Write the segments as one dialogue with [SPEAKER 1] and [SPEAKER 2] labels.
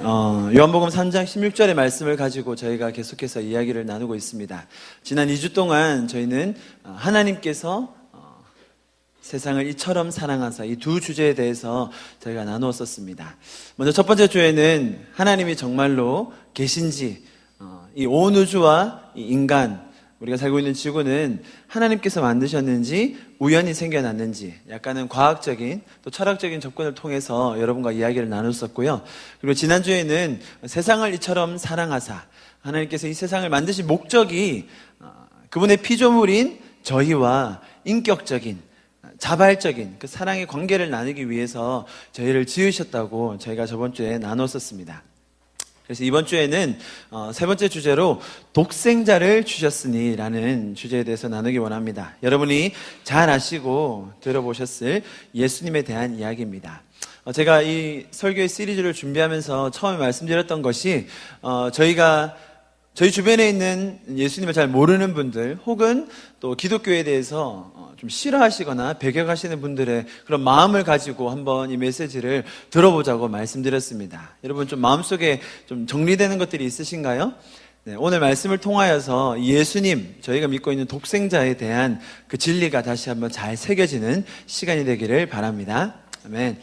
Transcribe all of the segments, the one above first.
[SPEAKER 1] 요한복음 3장 16절의 말씀을 가지고 저희가 계속해서 이야기를 나누고 있습니다. 지난 2주 동안 저희는 하나님께서 세상을 이처럼 사랑하사, 이 두 주제에 대해서 저희가 나누었었습니다. 먼저 첫 번째 주에는 하나님이 정말로 계신지, 이 온 우주와 이 인간, 우리가 살고 있는 지구는 하나님께서 만드셨는지 우연히 생겨났는지 약간은 과학적인 또 철학적인 접근을 통해서 여러분과 이야기를 나눴었고요. 그리고 지난주에는 세상을 이처럼 사랑하사, 하나님께서 이 세상을 만드신 목적이 그분의 피조물인 저희와 인격적인 자발적인 그 사랑의 관계를 나누기 위해서 저희를 지으셨다고 저희가 저번 주에 나눴었습니다. 그래서 이번 주에는 세 번째 주제로 독생자를 주셨으니 라는 주제에 대해서 나누기 원합니다. 여러분이 잘 아시고 들어보셨을 예수님에 대한 이야기입니다. 제가 이 설교의 시리즈를 준비하면서 처음에 말씀드렸던 것이 저희 주변에 있는 예수님을 잘 모르는 분들 혹은 또 기독교에 대해서 좀 싫어하시거나 배격하시는 분들의 그런 마음을 가지고 한번 이 메시지를 들어보자고 말씀드렸습니다. 여러분 좀 마음속에 좀 정리되는 것들이 있으신가요? 네, 오늘 말씀을 통하여서 예수님, 저희가 믿고 있는 독생자에 대한 그 진리가 다시 한번 잘 새겨지는 시간이 되기를 바랍니다. 아멘.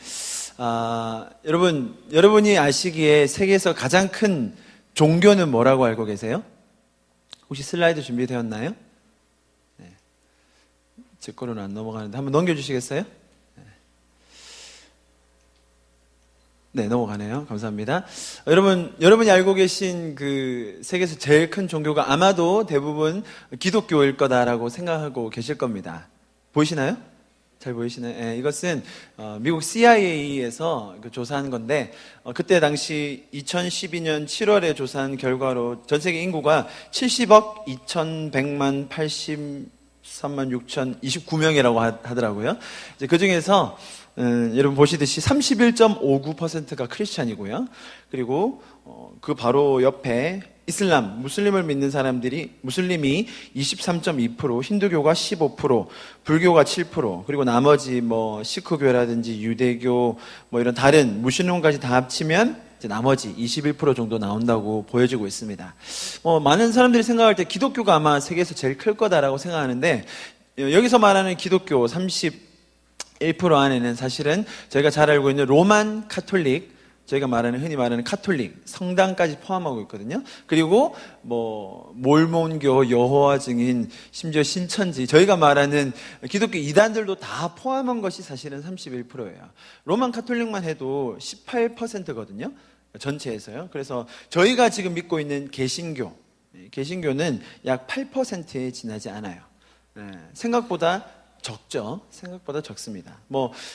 [SPEAKER 1] 여러분이 아시기에 세계에서 가장 큰 종교는 뭐라고 알고 계세요? 혹시 슬라이드 준비되었나요? 네. 제 거로는 안 넘어가는데 한번 넘겨주시겠어요? 네, 넘어가네요. 감사합니다. 여러분이 알고 계신 그 세계에서 제일 큰 종교가 아마도 대부분 기독교일 거다라고 생각하고 계실 겁니다. 보이시나요? 잘 보이시나요? 네, 이것은 미국 CIA에서 조사한 건데 그때 당시 2012년 7월에 조사한 결과로 전 세계 인구가 70억 2100만 83만 6029명이라고 하더라고요. 이제 그 중에서 여러분 보시듯이 31.59%가 크리스찬이고요. 그리고 그 바로 옆에 이슬람, 무슬림을 믿는 사람들이, 무슬림이 23.2%, 힌두교가 15%, 불교가 7%, 그리고 나머지 시크교라든지 유대교, 이런 다른 무신론까지 다 합치면 이제 나머지 21% 정도 나온다고 보여지고 있습니다. 많은 사람들이 생각할 때 기독교가 아마 세계에서 제일 클 거다라고 생각하는데, 여기서 말하는 기독교 31% 안에는 사실은 저희가 잘 알고 있는 로만 카톨릭, 저희가 흔히 말하는 카톨릭, 성당까지 포함하고 있거든요. 그리고 몰몬교, 여호와 증인, 심지어 신천지, 저희가 말하는 기독교 이단들도 다 포함한 것이 사실은 31%예요. 로만 카톨릭만 해도 18%거든요. 전체에서요. 그래서 저희가 지금 믿고 있는 개신교는 약 8%에 지나지 않아요. 생각보다 적죠. 생각보다 적습니다.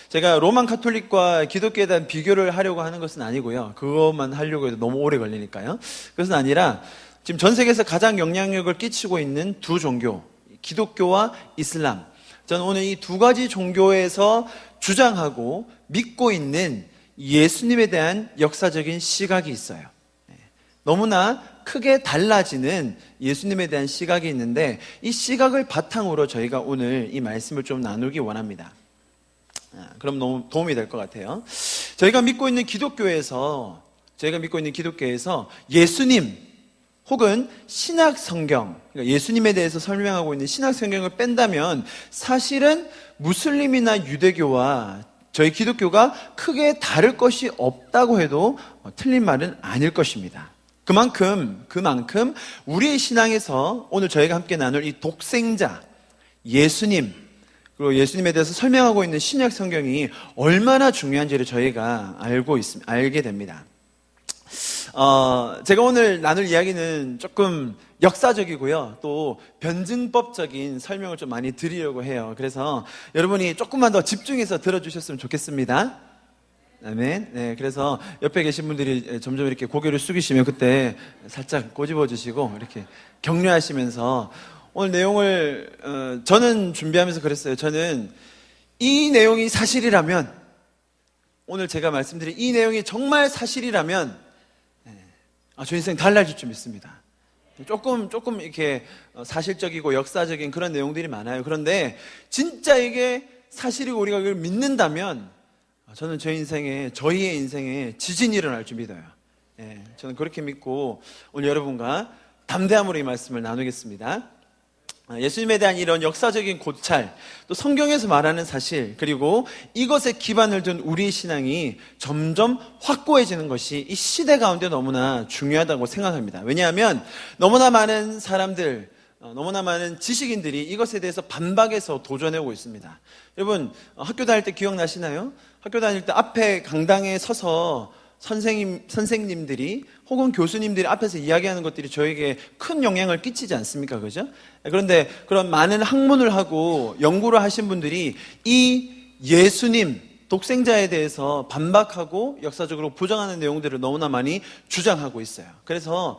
[SPEAKER 1] 제가 로만 카톨릭과 기독교에 대한 비교를 하려고 하는 것은 아니고요. 그것만 하려고 해도 너무 오래 걸리니까요. 그것은 아니라 지금 전 세계에서 가장 영향력을 끼치고 있는 두 종교, 기독교와 이슬람. 저는 오늘 이 두 가지 종교에서 주장하고 믿고 있는 예수님에 대한 역사적인 시각이 있어요. 너무나 크게 달라지는 예수님에 대한 시각이 있는데 이 시각을 바탕으로 저희가 오늘 이 말씀을 좀 나누기 원합니다. 그럼 너무 도움이 될 것 같아요. 저희가 믿고 있는 기독교에서 예수님 혹은 신약 성경, 그러니까 예수님에 대해서 설명하고 있는 신약 성경을 뺀다면 사실은 무슬림이나 유대교와 저희 기독교가 크게 다를 것이 없다고 해도 틀린 말은 아닐 것입니다. 그만큼 우리의 신앙에서 오늘 저희가 함께 나눌 이 독생자, 예수님, 그리고 예수님에 대해서 설명하고 있는 신약 성경이 얼마나 중요한지를 저희가 알게 됩니다. 제가 오늘 나눌 이야기는 조금 역사적이고요. 또 변증법적인 설명을 좀 많이 드리려고 해요. 그래서 여러분이 조금만 더 집중해서 들어주셨으면 좋겠습니다. 아멘. 네, 그래서 옆에 계신 분들이 점점 이렇게 고개를 숙이시면 그때 살짝 꼬집어 주시고 이렇게 격려하시면서 오늘 내용을 저는 준비하면서 그랬어요. 저는 이 내용이 사실이라면, 오늘 제가 말씀드린 이 내용이 정말 사실이라면 저 인생 달라질 줄 믿습니다. 조금 이렇게 사실적이고 역사적인 그런 내용들이 많아요. 그런데 진짜 이게 사실이고 우리가 그걸 믿는다면 저는 저희의 인생에 지진이 일어날 줄 믿어요. 저는 그렇게 믿고 오늘 여러분과 담대함으로 이 말씀을 나누겠습니다. 예수님에 대한 이런 역사적인 고찰, 또 성경에서 말하는 사실, 그리고 이것에 기반을 둔 우리의 신앙이 점점 확고해지는 것이 이 시대 가운데 너무나 중요하다고 생각합니다. 왜냐하면 너무나 많은 사람들, 너무나 많은 지식인들이 이것에 대해서 반박해서 도전해오고 있습니다. 여러분, 학교 다닐 때 기억나시나요? 학교 다닐 때 앞에 강당에 서서 선생님들이 혹은 교수님들이 앞에서 이야기하는 것들이 저에게 큰 영향을 끼치지 않습니까? 그죠? 그런데 그런 많은 학문을 하고 연구를 하신 분들이 이 예수님, 독생자에 대해서 반박하고 역사적으로 부정하는 내용들을 너무나 많이 주장하고 있어요. 그래서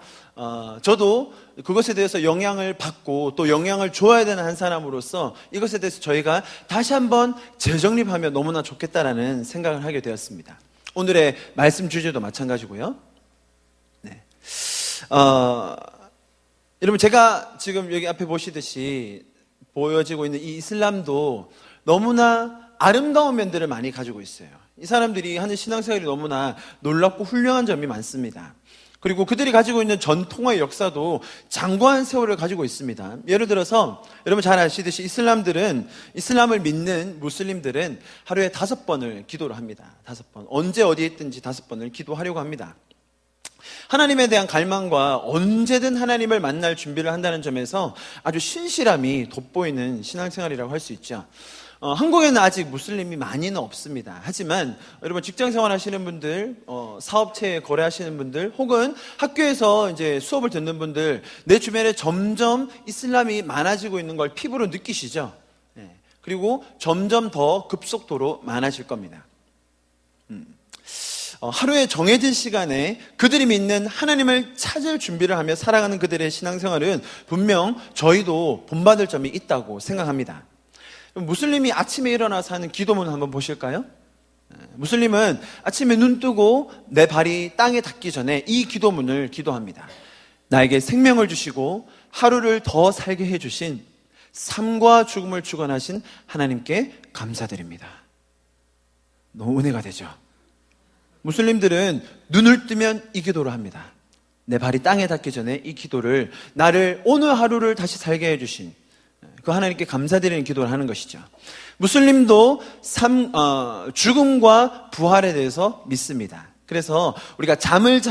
[SPEAKER 1] 저도 그것에 대해서 영향을 받고 또 영향을 줘야 되는 한 사람으로서 이것에 대해서 저희가 다시 한번 재정립하면 너무나 좋겠다라는 생각을 하게 되었습니다. 오늘의 말씀 주제도 마찬가지고요. 여러분, 제가 지금 여기 앞에 보시듯이 보여지고 있는 이 이슬람도 너무나 아름다운 면들을 많이 가지고 있어요. 이 사람들이 하는 신앙생활이 너무나 놀랍고 훌륭한 점이 많습니다. 그리고 그들이 가지고 있는 전통의 역사도 장구한 세월을 가지고 있습니다. 예를 들어서 여러분 잘 아시듯이 이슬람을 믿는 무슬림들은 하루에 5번을 기도를 합니다. 5번. 언제 어디에 있든지 5번을 기도하려고 합니다. 하나님에 대한 갈망과 언제든 하나님을 만날 준비를 한다는 점에서 아주 신실함이 돋보이는 신앙생활이라고 할 수 있죠. 한국에는 아직 무슬림이 많이는 없습니다. 하지만 여러분 직장생활 하시는 분들, 사업체에 거래하시는 분들, 혹은 학교에서 이제 수업을 듣는 분들, 내 주변에 점점 이슬람이 많아지고 있는 걸 피부로 느끼시죠? 그리고 점점 더 급속도로 많아질 겁니다. 하루에 정해진 시간에 그들이 믿는 하나님을 찾을 준비를 하며 살아가는 그들의 신앙생활은 분명 저희도 본받을 점이 있다고 생각합니다. 무슬림이 아침에 일어나서 하는 기도문 한번 보실까요? 무슬림은 아침에 눈 뜨고 내 발이 땅에 닿기 전에 이 기도문을 기도합니다. 나에게 생명을 주시고 하루를 더 살게 해주신 삶과 죽음을 주관하신 하나님께 감사드립니다. 너무 은혜가 되죠. 무슬림들은 눈을 뜨면 이 기도를 합니다. 내 발이 땅에 닿기 전에 이 기도를, 나를 오늘 하루를 다시 살게 해주신 그 하나님께 감사드리는 기도를 하는 것이죠. 무슬림도 죽음과 부활에 대해서 믿습니다. 그래서 우리가 잠에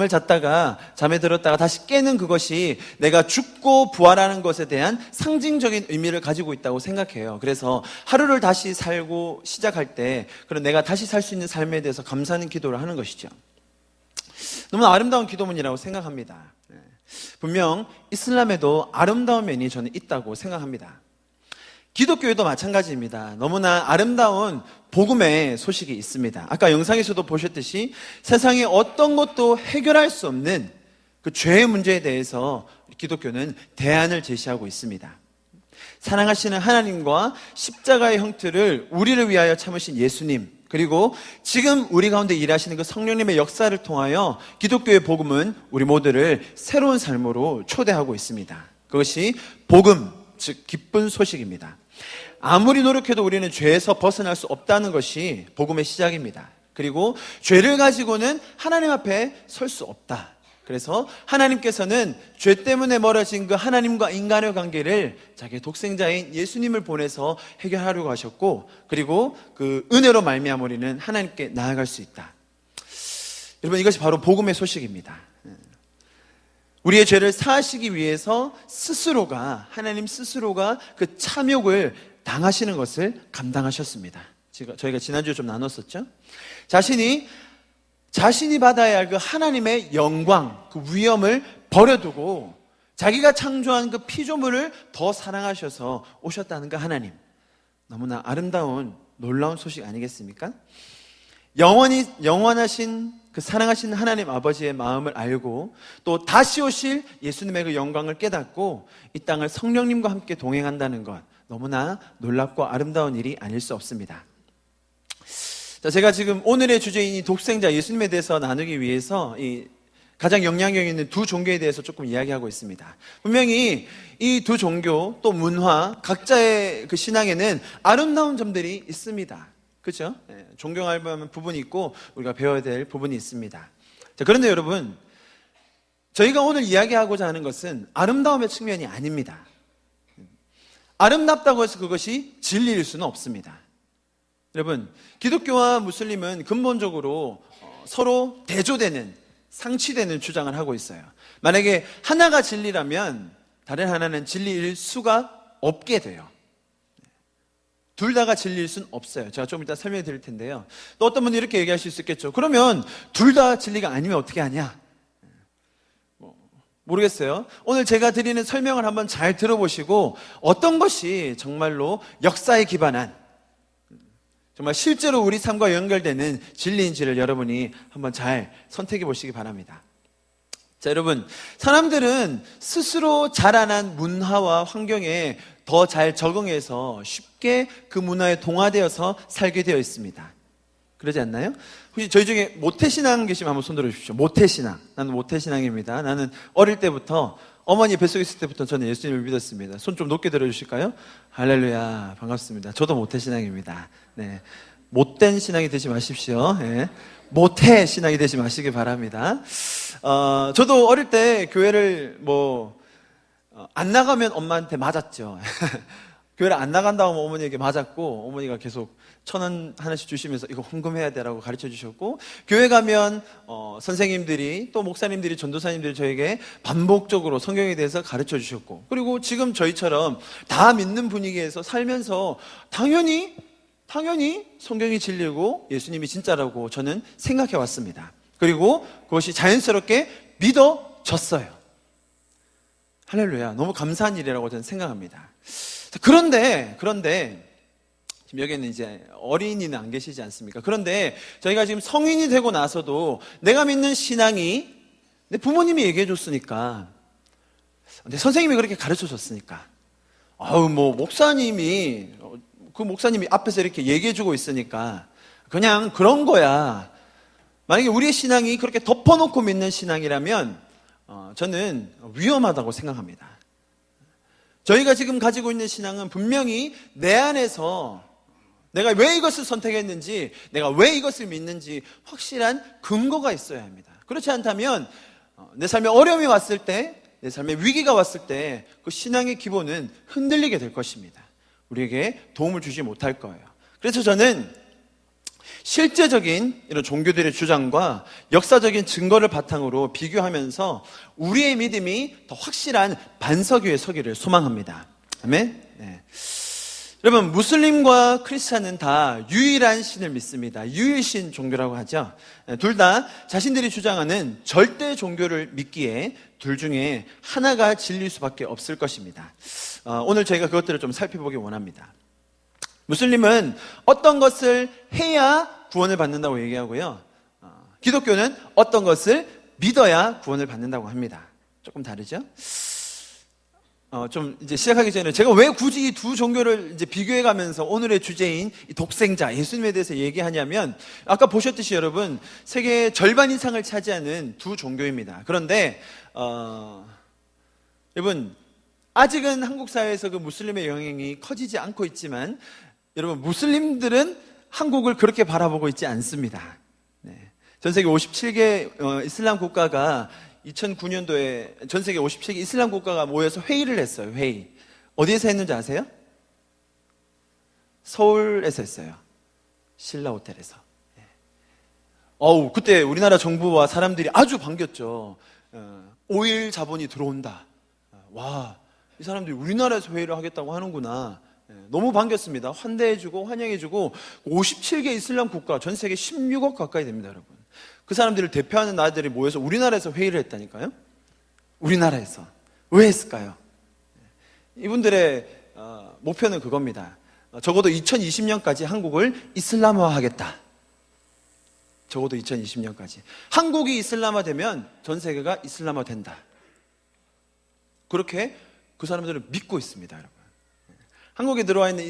[SPEAKER 1] 들었다가 다시 깨는 그것이 내가 죽고 부활하는 것에 대한 상징적인 의미를 가지고 있다고 생각해요. 그래서 하루를 다시 살고 시작할 때 그런 내가 다시 살 수 있는 삶에 대해서 감사하는 기도를 하는 것이죠. 너무나 아름다운 기도문이라고 생각합니다. 분명 이슬람에도 아름다운 면이 저는 있다고 생각합니다. 기독교에도 마찬가지입니다. 너무나 아름다운 복음의 소식이 있습니다. 아까 영상에서도 보셨듯이 세상에 어떤 것도 해결할 수 없는 그 죄의 문제에 대해서 기독교는 대안을 제시하고 있습니다. 사랑하시는 하나님과 십자가의 형틀을 우리를 위하여 참으신 예수님, 그리고 지금 우리 가운데 일하시는 그 성령님의 역사를 통하여 기독교의 복음은 우리 모두를 새로운 삶으로 초대하고 있습니다. 그것이 복음, 즉 기쁜 소식입니다. 아무리 노력해도 우리는 죄에서 벗어날 수 없다는 것이 복음의 시작입니다. 그리고 죄를 가지고는 하나님 앞에 설 수 없다. 그래서 하나님께서는 죄 때문에 멀어진 그 하나님과 인간의 관계를 자기의 독생자인 예수님을 보내서 해결하려고 하셨고, 그리고 그 은혜로 말미암아 우리는 하나님께 나아갈 수 있다. 여러분, 이것이 바로 복음의 소식입니다. 우리의 죄를 사하시기 위해서 하나님 스스로가 그 참욕을 당하시는 것을 감당하셨습니다. 저희가 지난주에 좀 나눴었죠. 자신이 받아야 할 그 하나님의 영광, 그 위엄을 버려두고 자기가 창조한 그 피조물을 더 사랑하셔서 오셨다는 그 하나님, 너무나 아름다운 놀라운 소식 아니겠습니까? 영원하신 그 사랑하신 하나님 아버지의 마음을 알고 또 다시 오실 예수님의 그 영광을 깨닫고 이 땅을 성령님과 함께 동행한다는 것, 너무나 놀랍고 아름다운 일이 아닐 수 없습니다. 자, 제가 지금 오늘의 주제인 이 독생자 예수님에 대해서 나누기 위해서 이 가장 영향력 있는 두 종교에 대해서 조금 이야기하고 있습니다. 분명히 이 두 종교 또 문화 각자의 그 신앙에는 아름다운 점들이 있습니다. 그렇죠? 존경할 부분이 있고 우리가 배워야 될 부분이 있습니다. 자, 그런데 여러분, 저희가 오늘 이야기하고자 하는 것은 아름다움의 측면이 아닙니다. 아름답다고 해서 그것이 진리일 수는 없습니다. 여러분, 기독교와 무슬림은 근본적으로 서로 대조되는, 상치되는 주장을 하고 있어요. 만약에 하나가 진리라면 다른 하나는 진리일 수가 없게 돼요. 둘 다가 진리일 수는 없어요. 제가 좀 이따 설명해 드릴 텐데요. 또 어떤 분이 이렇게 얘기하실 수 있겠죠. 그러면 둘 다 진리가 아니면 어떻게 하냐? 모르겠어요. 오늘 제가 드리는 설명을 한번 잘 들어보시고 어떤 것이 정말로 역사에 기반한, 정말 실제로 우리 삶과 연결되는 진리인지를 여러분이 한번 잘 선택해 보시기 바랍니다. 자, 여러분, 사람들은 스스로 자라난 문화와 환경에 더 잘 적응해서 쉽게 그 문화에 동화되어서 살게 되어 있습니다. 그러지 않나요? 혹시 저희 중에 모태신앙 계시면 한번 손 들어주십시오. 모태신앙. 나는 모태신앙입니다. 나는 어릴 때부터, 어머니 뱃속에 있을 때부터 저는 예수님을 믿었습니다. 손 좀 높게 들어주실까요? 할렐루야, 반갑습니다. 저도 모태신앙입니다. 네, 못된 신앙이 되지 마십시오. 네. 모태신앙이 되지 마시기 바랍니다. 저도 어릴 때 교회를 안 나가면 엄마한테 맞았죠. 교회를 안 나간다고 하면 어머니에게 맞았고, 어머니가 계속 1,000원 하나씩 주시면서 이거 헌금해야 되라고 가르쳐 주셨고, 교회 가면 선생님들이, 또 목사님들이, 전도사님들이 저에게 반복적으로 성경에 대해서 가르쳐 주셨고, 그리고 지금 저희처럼 다 믿는 분위기에서 살면서 당연히 성경이 진리고 예수님이 진짜라고 저는 생각해 왔습니다. 그리고 그것이 자연스럽게 믿어졌어요. 할렐루야. 너무 감사한 일이라고 저는 생각합니다. 그런데 지금 여기에는 이제 어린이는 안 계시지 않습니까? 그런데 저희가 지금 성인이 되고 나서도 내가 믿는 신앙이 내 부모님이 얘기해 줬으니까, 내 선생님이 그렇게 가르쳐 줬으니까, 목사님이 앞에서 이렇게 얘기해 주고 있으니까 그냥 그런 거야. 만약에 우리의 신앙이 그렇게 덮어놓고 믿는 신앙이라면 저는 위험하다고 생각합니다. 저희가 지금 가지고 있는 신앙은 분명히 내 안에서 내가 왜 이것을 선택했는지, 내가 왜 이것을 믿는지 확실한 근거가 있어야 합니다. 그렇지 않다면 내 삶에 어려움이 왔을 때, 내 삶에 위기가 왔을 때 그 신앙의 기본은 흔들리게 될 것입니다. 우리에게 도움을 주지 못할 거예요. 그래서 저는 실제적인 이런 종교들의 주장과 역사적인 증거를 바탕으로 비교하면서 우리의 믿음이 더 확실한 반석 위에 서기를 소망합니다. 아멘. 네. 여러분, 무슬림과 크리스찬은 다 유일한 신을 믿습니다. 유일신 종교라고 하죠. 둘 다 자신들이 주장하는 절대 종교를 믿기에 둘 중에 하나가 진리일 수밖에 없을 것입니다. 오늘 저희가 그것들을 좀 살펴보기 원합니다. 무슬림은 어떤 것을 해야 구원을 받는다고 얘기하고요. 기독교는 어떤 것을 믿어야 구원을 받는다고 합니다. 조금 다르죠? 좀 이제 시작하기 전에 제가 왜 굳이 이 두 종교를 이제 비교해 가면서 오늘의 주제인 이 독생자, 예수님에 대해서 얘기하냐면, 아까 보셨듯이 여러분, 세계의 절반 이상을 차지하는 두 종교입니다. 그런데, 여러분, 아직은 한국 사회에서 그 무슬림의 영향이 커지지 않고 있지만, 여러분, 무슬림들은 한국을 그렇게 바라보고 있지 않습니다. 네. 전 세계 57개 이슬람 국가가 2009년도에 전 세계 57개 이슬람 국가가 모여서 회의를 했어요. 회의. 어디에서 했는지 아세요? 서울에서 했어요. 신라 호텔에서. 그때 우리나라 정부와 사람들이 아주 반겼죠. 오일 자본이 들어온다. 와, 이 사람들이 우리나라에서 회의를 하겠다고 하는구나. 너무 반겼습니다. 환대해주고 환영해주고. 57개 이슬람 국가, 전 세계 16억 가까이 됩니다, 여러분. 그 사람들을 대표하는 나라들이 모여서 우리나라에서 회의를 했다니까요. 우리나라에서. 왜 했을까요? 이분들의 목표는 그겁니다. 적어도 2020년까지 한국을 이슬람화하겠다. 적어도 2020년까지. 한국이 이슬람화되면 전 세계가 이슬람화된다. 그렇게 그 사람들은 믿고 있습니다, 여러분. 한국에 들어와 있는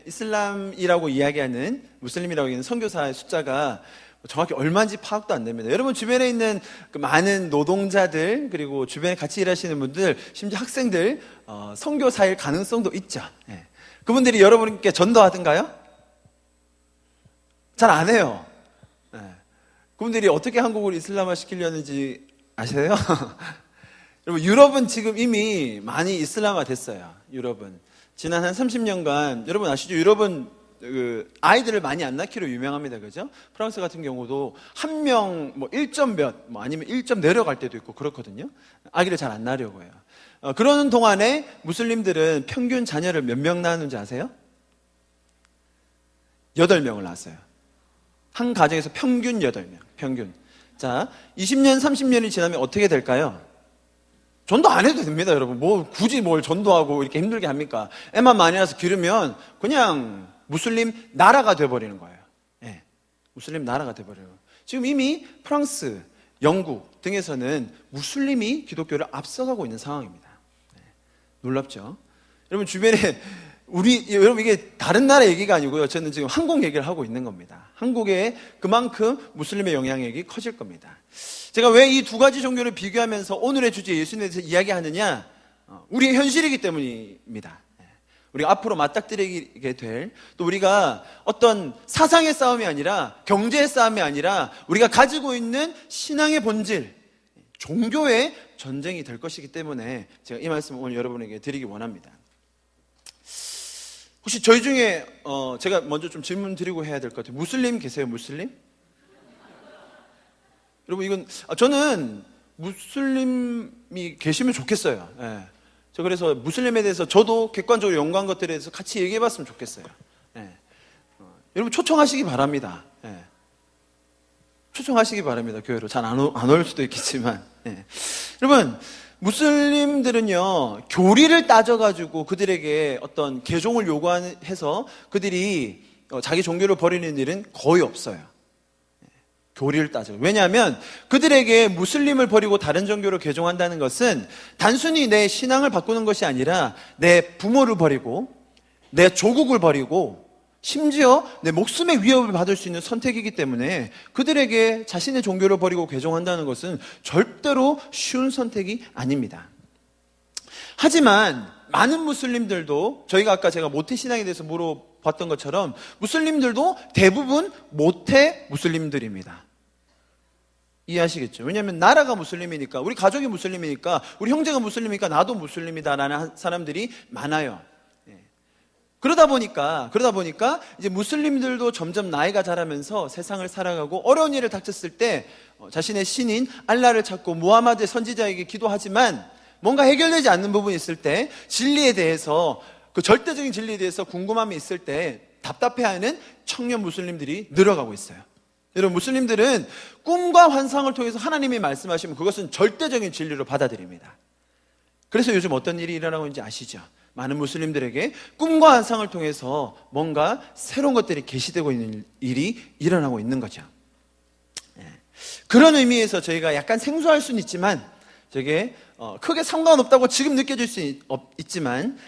[SPEAKER 1] 이슬람이라고 이야기하는, 무슬림이라고 하는 선교사의 숫자가 정확히 얼마인지 파악도 안 됩니다. 여러분 주변에 있는 그 많은 노동자들, 그리고 주변에 같이 일하시는 분들, 심지어 학생들, 선교사일 가능성도 있죠. 예. 그분들이 여러분께 전도하던가요? 잘 안 해요. 예. 그분들이 어떻게 한국을 이슬람화 시키려는지 아세요? 여러분, 유럽은 지금 이미 많이 이슬람화 됐어요. 유럽은. 지난 한 30년간, 여러분 아시죠? 유럽은 아이들을 많이 안 낳기로 유명합니다. 그죠? 프랑스 같은 경우도 한 명, 1점 몇, 아니면 1점 내려갈 때도 있고 그렇거든요. 아기를 잘 안 낳으려고 해요. 그러는 동안에 무슬림들은 평균 자녀를 몇 명 낳았는지 아세요? 8명을 낳았어요. 한 가정에서 평균 8명, 평균. 자, 20년, 30년이 지나면 어떻게 될까요? 전도 안 해도 됩니다, 여러분. 굳이 뭘 전도하고 이렇게 힘들게 합니까? 애만 많이 낳아서 기르면 그냥 무슬림 나라가 돼버리는 거예요. 예, 무슬림 나라가 돼버려요. 지금 이미 프랑스, 영국 등에서는 무슬림이 기독교를 앞서가고 있는 상황입니다. 예, 놀랍죠? 여러분 주변에 여러분 이게 다른 나라 얘기가 아니고요. 저는 지금 한국 얘기를 하고 있는 겁니다. 한국에 그만큼 무슬림의 영향력이 커질 겁니다. 제가 왜 이 두 가지 종교를 비교하면서 오늘의 주제 예수님에 대해서 이야기하느냐? 우리의 현실이기 때문입니다. 우리가 앞으로 맞닥뜨리게 될, 또 우리가 어떤 사상의 싸움이 아니라 경제의 싸움이 아니라 우리가 가지고 있는 신앙의 본질, 종교의 전쟁이 될 것이기 때문에 제가 이 말씀을 오늘 여러분에게 드리기 원합니다. 혹시 저희 중에 제가 먼저 좀 질문 드리고 해야 될 것 같아요. 무슬림 계세요? 무슬림? 여러분 이건 저는 무슬림이 계시면 좋겠어요. 예. 저 그래서 무슬림에 대해서 저도 객관적으로 연구한 것들에 대해서 같이 얘기해봤으면 좋겠어요. 예. 여러분 초청하시기 바랍니다. 예. 초청하시기 바랍니다. 교회로 잘 안 올 수도 있겠지만. 예. 여러분 무슬림들은요 교리를 따져가지고 그들에게 어떤 개종을 요구해서 그들이 자기 종교를 버리는 일은 거의 없어요. 교리를 따져. 왜냐하면 그들에게 무슬림을 버리고 다른 종교로 개종한다는 것은 단순히 내 신앙을 바꾸는 것이 아니라 내 부모를 버리고 내 조국을 버리고 심지어 내 목숨의 위협을 받을 수 있는 선택이기 때문에 그들에게 자신의 종교를 버리고 개종한다는 것은 절대로 쉬운 선택이 아닙니다. 하지만 많은 무슬림들도 저희가 아까 제가 모태신앙에 대해서 물어봤던 것처럼 무슬림들도 대부분 모태 무슬림들입니다. 이해하시겠죠? 왜냐하면 나라가 무슬림이니까, 우리 가족이 무슬림이니까, 우리 형제가 무슬림이니까 나도 무슬림이다라는 사람들이 많아요. 그러다 보니까 이제 무슬림들도 점점 나이가 자라면서 세상을 살아가고 어려운 일을 닥쳤을 때 자신의 신인 알라를 찾고 무하마드 선지자에게 기도하지만 뭔가 해결되지 않는 부분이 있을 때 진리에 대해서, 그 절대적인 진리에 대해서 궁금함이 있을 때 답답해하는 청년 무슬림들이 늘어가고 있어요. 여러분 무슬림들은 꿈과 환상을 통해서 하나님이 말씀하시면 그것은 절대적인 진리로 받아들입니다. 그래서 요즘 어떤 일이 일어나고 있는지 아시죠? 많은 무슬림들에게 꿈과 환상을 통해서 뭔가 새로운 것들이 계시되고 있는 일이 일어나고 있는 거죠. 그런 의미에서 저희가 약간 생소할 수는 있지만 저게 크게 상관없다고 지금 느껴질 수 있지만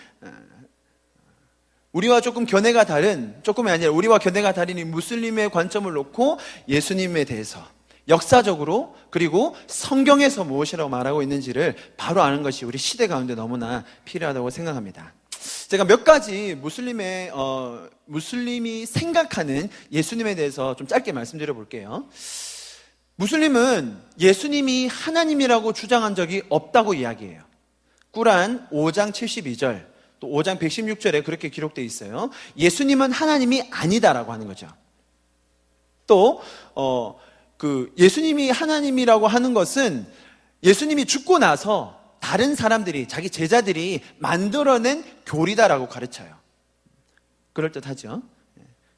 [SPEAKER 1] 우리와 조금 견해가 다른, 조금이 아니라 우리와 견해가 다른 이 무슬림의 관점을 놓고 예수님에 대해서 역사적으로 그리고 성경에서 무엇이라고 말하고 있는지를 바로 아는 것이 우리 시대 가운데 너무나 필요하다고 생각합니다. 제가 몇 가지 무슬림이 생각하는 예수님에 대해서 좀 짧게 말씀드려 볼게요. 무슬림은 예수님이 하나님이라고 주장한 적이 없다고 이야기해요. 꾸란 5장 72절 또 5장 116절에 그렇게 기록되어 있어요. 예수님은 하나님이 아니다라고 하는 거죠. 또 예수님이 하나님이라고 하는 것은 예수님이 죽고 나서 다른 사람들이, 자기 제자들이 만들어낸 교리다라고 가르쳐요. 그럴듯하죠.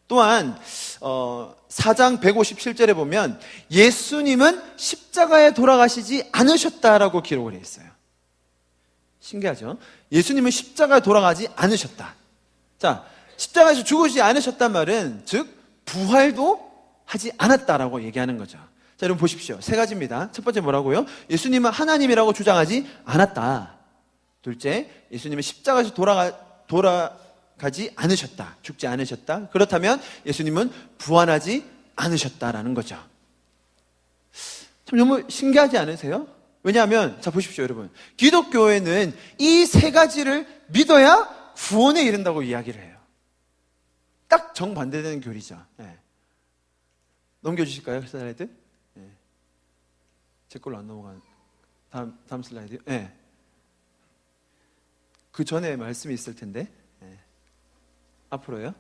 [SPEAKER 1] 또한 4장 157절에 보면 예수님은 십자가에 돌아가시지 않으셨다라고 기록을 했어요. 신기하죠? 예수님은 십자가에 돌아가지 않으셨다. 자, 십자가에서 죽으시지 않으셨단 말은 즉 부활도 하지 않았다라고 얘기하는 거죠. 자, 여러분 보십시오. 세 가지입니다. 첫 번째 뭐라고요? 예수님은 하나님이라고 주장하지 않았다. 둘째, 예수님은 십자가에서 돌아가지 않으셨다. 죽지 않으셨다. 그렇다면 예수님은 부활하지 않으셨다라는 거죠. 참 너무 신기하지 않으세요? 왜냐하면 자 보십시오 여러분, 기독교에는 이 세 가지를 믿어야 구원에 이른다고 이야기를 해요. 딱 정반대되는 교리죠. 네. 넘겨주실까요? 슬라이드? 제 걸로 안 넘어가는. 다음 슬라이드요. 네. 그 전에 말씀이 있을 텐데. 네. 앞으로요.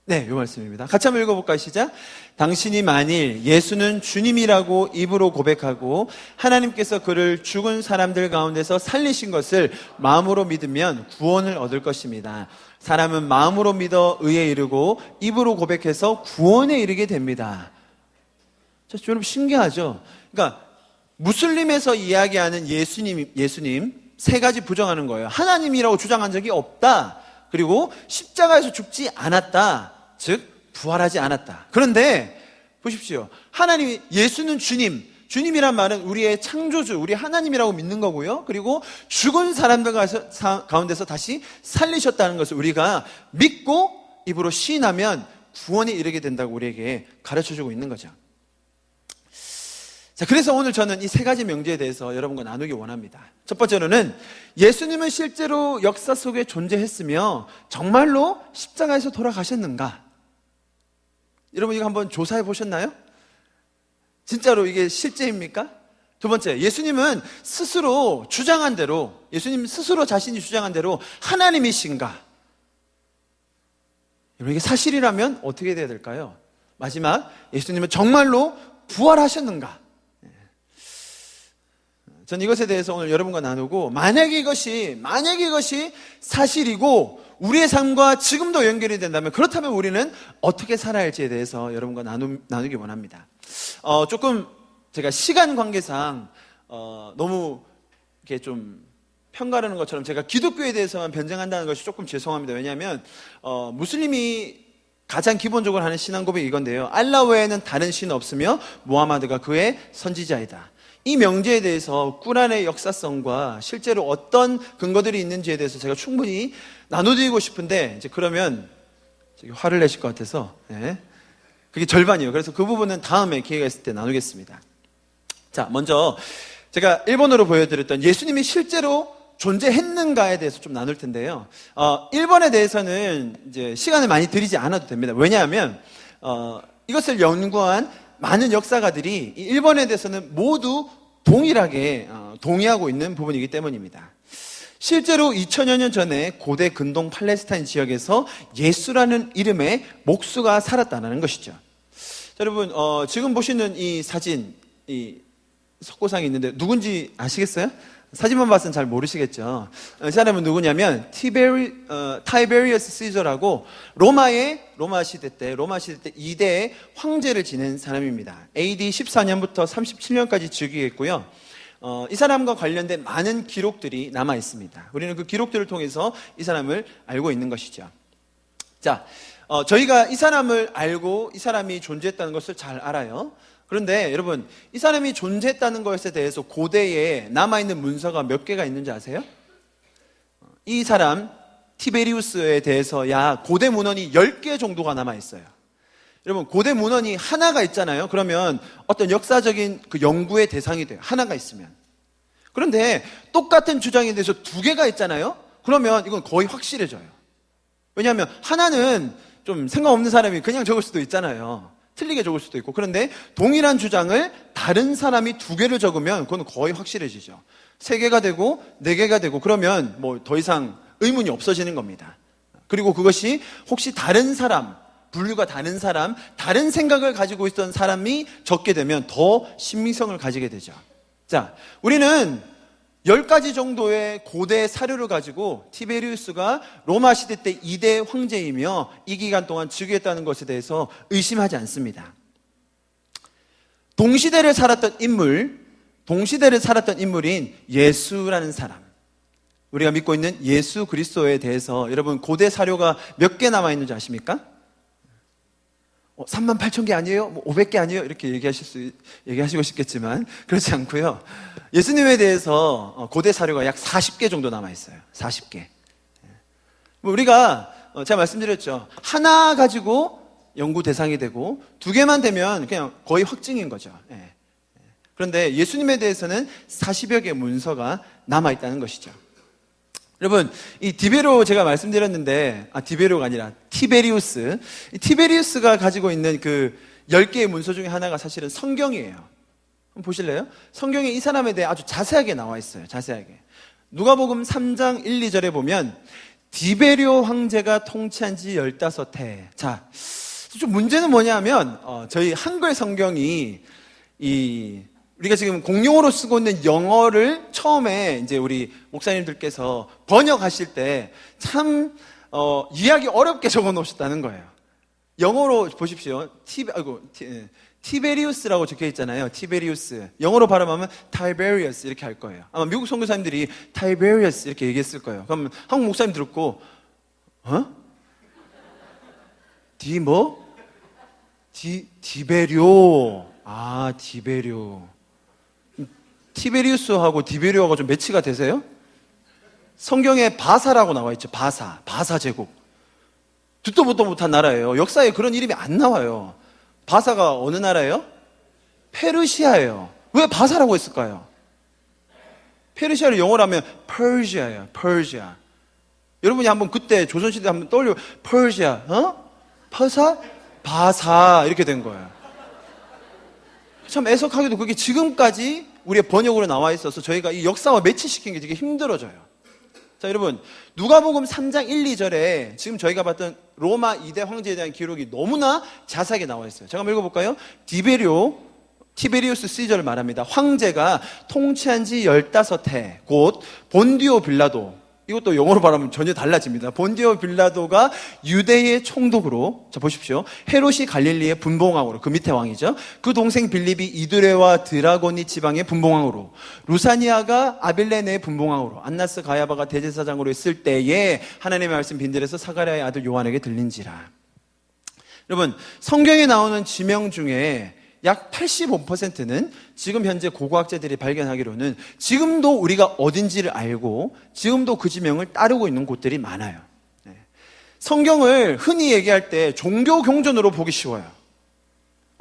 [SPEAKER 1] 네, 이 말씀입니다. 같이 한번 읽어볼까요? 시작. 당신이 만일 예수는 주님이라고 입으로 고백하고 하나님께서 그를 죽은 사람들 가운데서 살리신 것을 마음으로 믿으면 구원을 얻을 것입니다. 사람은 마음으로 믿어 의에 이르고 입으로 고백해서 구원에 이르게 됩니다. 자, 여러분 신기하죠? 그러니까 무슬림에서 이야기하는 예수님 세 가지 부정하는 거예요. 하나님이라고 주장한 적이 없다. 그리고 십자가에서 죽지 않았다. 즉 부활하지 않았다. 그런데 보십시오. 하나님이 예수는 주님이란 말은 우리의 창조주, 우리 하나님이라고 믿는 거고요. 그리고 죽은 사람들 가운데서 다시 살리셨다는 것을 우리가 믿고 입으로 시인하면 구원에 이르게 된다고 우리에게 가르쳐주고 있는 거죠. 자, 그래서 오늘 저는 이 세 가지 명제에 대해서 여러분과 나누기 원합니다. 첫 번째로는 예수님은 실제로 역사 속에 존재했으며 정말로 십자가에서 돌아가셨는가? 여러분 이거 한번 조사해 보셨나요? 진짜로 이게 실제입니까? 두 번째, 예수님은 스스로 주장한 대로, 예수님 스스로 자신이 주장한 대로 하나님이신가? 여러분 이게 사실이라면 어떻게 돼야 될까요? 마지막, 예수님은 정말로 부활하셨는가? 전 이것에 대해서 오늘 여러분과 나누고, 만약에 이것이 사실이고 우리의 삶과 지금도 연결이 된다면, 그렇다면 우리는 어떻게 살아야 할지에 대해서 여러분과 나누기 원합니다. 조금 제가 시간 관계상 너무 이렇게 좀 편가르는 것처럼 제가 기독교에 대해서만 변증한다는 것이 조금 죄송합니다. 왜냐하면 무슬림이 가장 기본적으로 하는 신앙 고백이 이건데요. 알라 외에는 다른 신 없으며 무하마드가 그의 선지자이다. 이 명제에 대해서 꾸란의 역사성과 실제로 어떤 근거들이 있는지에 대해서 제가 충분히 나눠드리고 싶은데, 이제 그러면 화를 내실 것 같아서, 네. 그게 절반이에요. 그래서 그 부분은 다음에 기회가 있을 때 나누겠습니다. 자, 먼저 제가 일본어로 보여드렸던 예수님이 실제로 존재했는가에 대해서 좀 나눌 텐데요. 1번에 대해서는 이제 시간을 많이 들이지 않아도 됩니다. 왜냐하면 이것을 연구한 많은 역사가들이 이 1번에 대해서는 모두 동일하게 동의하고 있는 부분이기 때문입니다. 실제로 2000여 년 전에 고대 근동 팔레스타인 지역에서 예수라는 이름의 목수가 살았다는 것이죠. 자, 여러분 지금 보시는 이 사진, 이 석고상이 있는데 누군지 아시겠어요? 사진만 봤으면 잘 모르시겠죠. 이 사람은 누구냐면 타이베리어스 시저라고 로마 시대 때 2대의 황제를 지낸 사람입니다. AD 14년부터 37년까지 즉위했고요. 이 사람과 관련된 많은 기록들이 남아 있습니다. 우리는 그 기록들을 통해서 이 사람을 알고 있는 것이죠. 자, 저희가 이 사람을 알고 이 사람이 존재했다는 것을 잘 알아요. 그런데 여러분, 이 사람이 존재했다는 것에 대해서 고대에 남아있는 문서가 몇 개가 있는지 아세요? 이 사람 티베리우스에 대해서 고대 문헌이 10개 정도가 남아있어요. 여러분, 고대 문헌이 하나가 있잖아요. 그러면 어떤 역사적인 그 연구의 대상이 돼요. 하나가 있으면. 그런데 똑같은 주장에 대해서 2개가 있잖아요. 그러면 이건 거의 확실해져요. 왜냐하면 하나는 좀 생각 없는 사람이 그냥 적을 수도 있잖아요. 틀리게 적을 수도 있고. 그런데 동일한 주장을 다른 사람이 2개를 적으면 그건 거의 확실해지죠. 3개가 되고 4개가 되고 그러면 뭐 더 이상 의문이 없어지는 겁니다. 그리고 그것이 혹시 다른 사람, 분류가 다른 사람, 다른 생각을 가지고 있던 사람이 적게 되면 더 신빙성을 가지게 되죠. 자, 우리는 10가지 정도의 고대 사료를 가지고 티베리우스가 로마 시대 때 2대 황제이며 이 기간 동안 즉위했다는 것에 대해서 의심하지 않습니다. 동시대를 살았던 인물인 예수라는 사람, 우리가 믿고 있는 예수 그리스도에 대해서 여러분 고대 사료가 몇 개 남아있는지 아십니까? 38,000개 아니에요? 500개 아니에요? 이렇게 얘기하시고 싶겠지만 그렇지 않고요. 예수님에 대해서 고대 사료가 약 40개 정도 남아있어요. 40개. 우리가 제가 말씀드렸죠. 하나 가지고 연구 대상이 되고 2개만 되면 그냥 거의 확증인 거죠. 그런데 예수님에 대해서는 40여 개의 문서가 남아있다는 것이죠. 여러분, 이 디베로 제가 말씀드렸는데, 디베로가 아니라 티베리우스. 이 티베리우스가 가지고 있는 그 10개의 문서 중에 하나가 사실은 성경이에요. 한번 보실래요? 성경에 이 사람에 대해 아주 자세하게 나와 있어요. 자세하게. 누가복음 3장 1, 2절에 보면 디베리오 황제가 통치한 지 15해. 자, 좀 문제는 뭐냐면 저희 한글 성경이 우리가 지금 공용어로 쓰고 있는 영어를 처음에 이제 우리 목사님들께서 번역하실 때 참 이해하기 어렵게 적어 놓으셨다는 거예요. 영어로 보십시오. 티베리우스라고 적혀 있잖아요. 티베리우스. 영어로 발음하면 타이베리어스 이렇게 할 거예요. 아마 미국 선교사님들이 타이베리어스 이렇게 얘기했을 거예요. 그럼 한국 목사님 듣고 디베리오. 디베리오. 티베리우스하고 디베리오가 좀 매치가 되세요? 성경에 바사라고 나와 있죠. 바사 제국. 듣도 보도 못한 나라예요. 역사에 그런 이름이 안 나와요. 바사가 어느 나라예요? 페르시아예요. 왜 바사라고 했을까요? 페르시아를 영어로 하면 Persia예요. Persia. 여러분이 한번 그때 조선시대 한번 떠올려. Persia. 바사 이렇게 된 거예요. 참 애석하게도 그게 지금까지 우리의 번역으로 나와 있어서 저희가 이 역사와 매치시키는 게 되게 힘들어져요. 자, 여러분, 누가복음 3장 1, 2절에 지금 저희가 봤던 로마 2대 황제에 대한 기록이 너무나 자세하게 나와 있어요. 제가 한번 읽어볼까요? 티베리우스 시절을 말합니다. 황제가 통치한 지 15해, 곧 본디오 빌라도, 이것도 영어로 말하면 전혀 달라집니다. 본디오 빌라도가 유대의 총독으로, 자 보십시오. 헤롯이 갈릴리의 분봉왕으로, 그 밑에 왕이죠. 그 동생 빌립이 이두레와 드라고니 지방의 분봉왕으로, 루사니아가 아빌레네의 분봉왕으로, 안나스 가야바가 대제사장으로 있을 때에 하나님의 말씀 빈들에서 사가랴의 아들 요한에게 들린지라. 여러분, 성경에 나오는 지명 중에 약 85%는 지금 현재 고고학자들이 발견하기로는 지금도 우리가 어딘지를 알고 지금도 그 지명을 따르고 있는 곳들이 많아요. 성경을 흔히 얘기할 때 종교 경전으로 보기 쉬워요.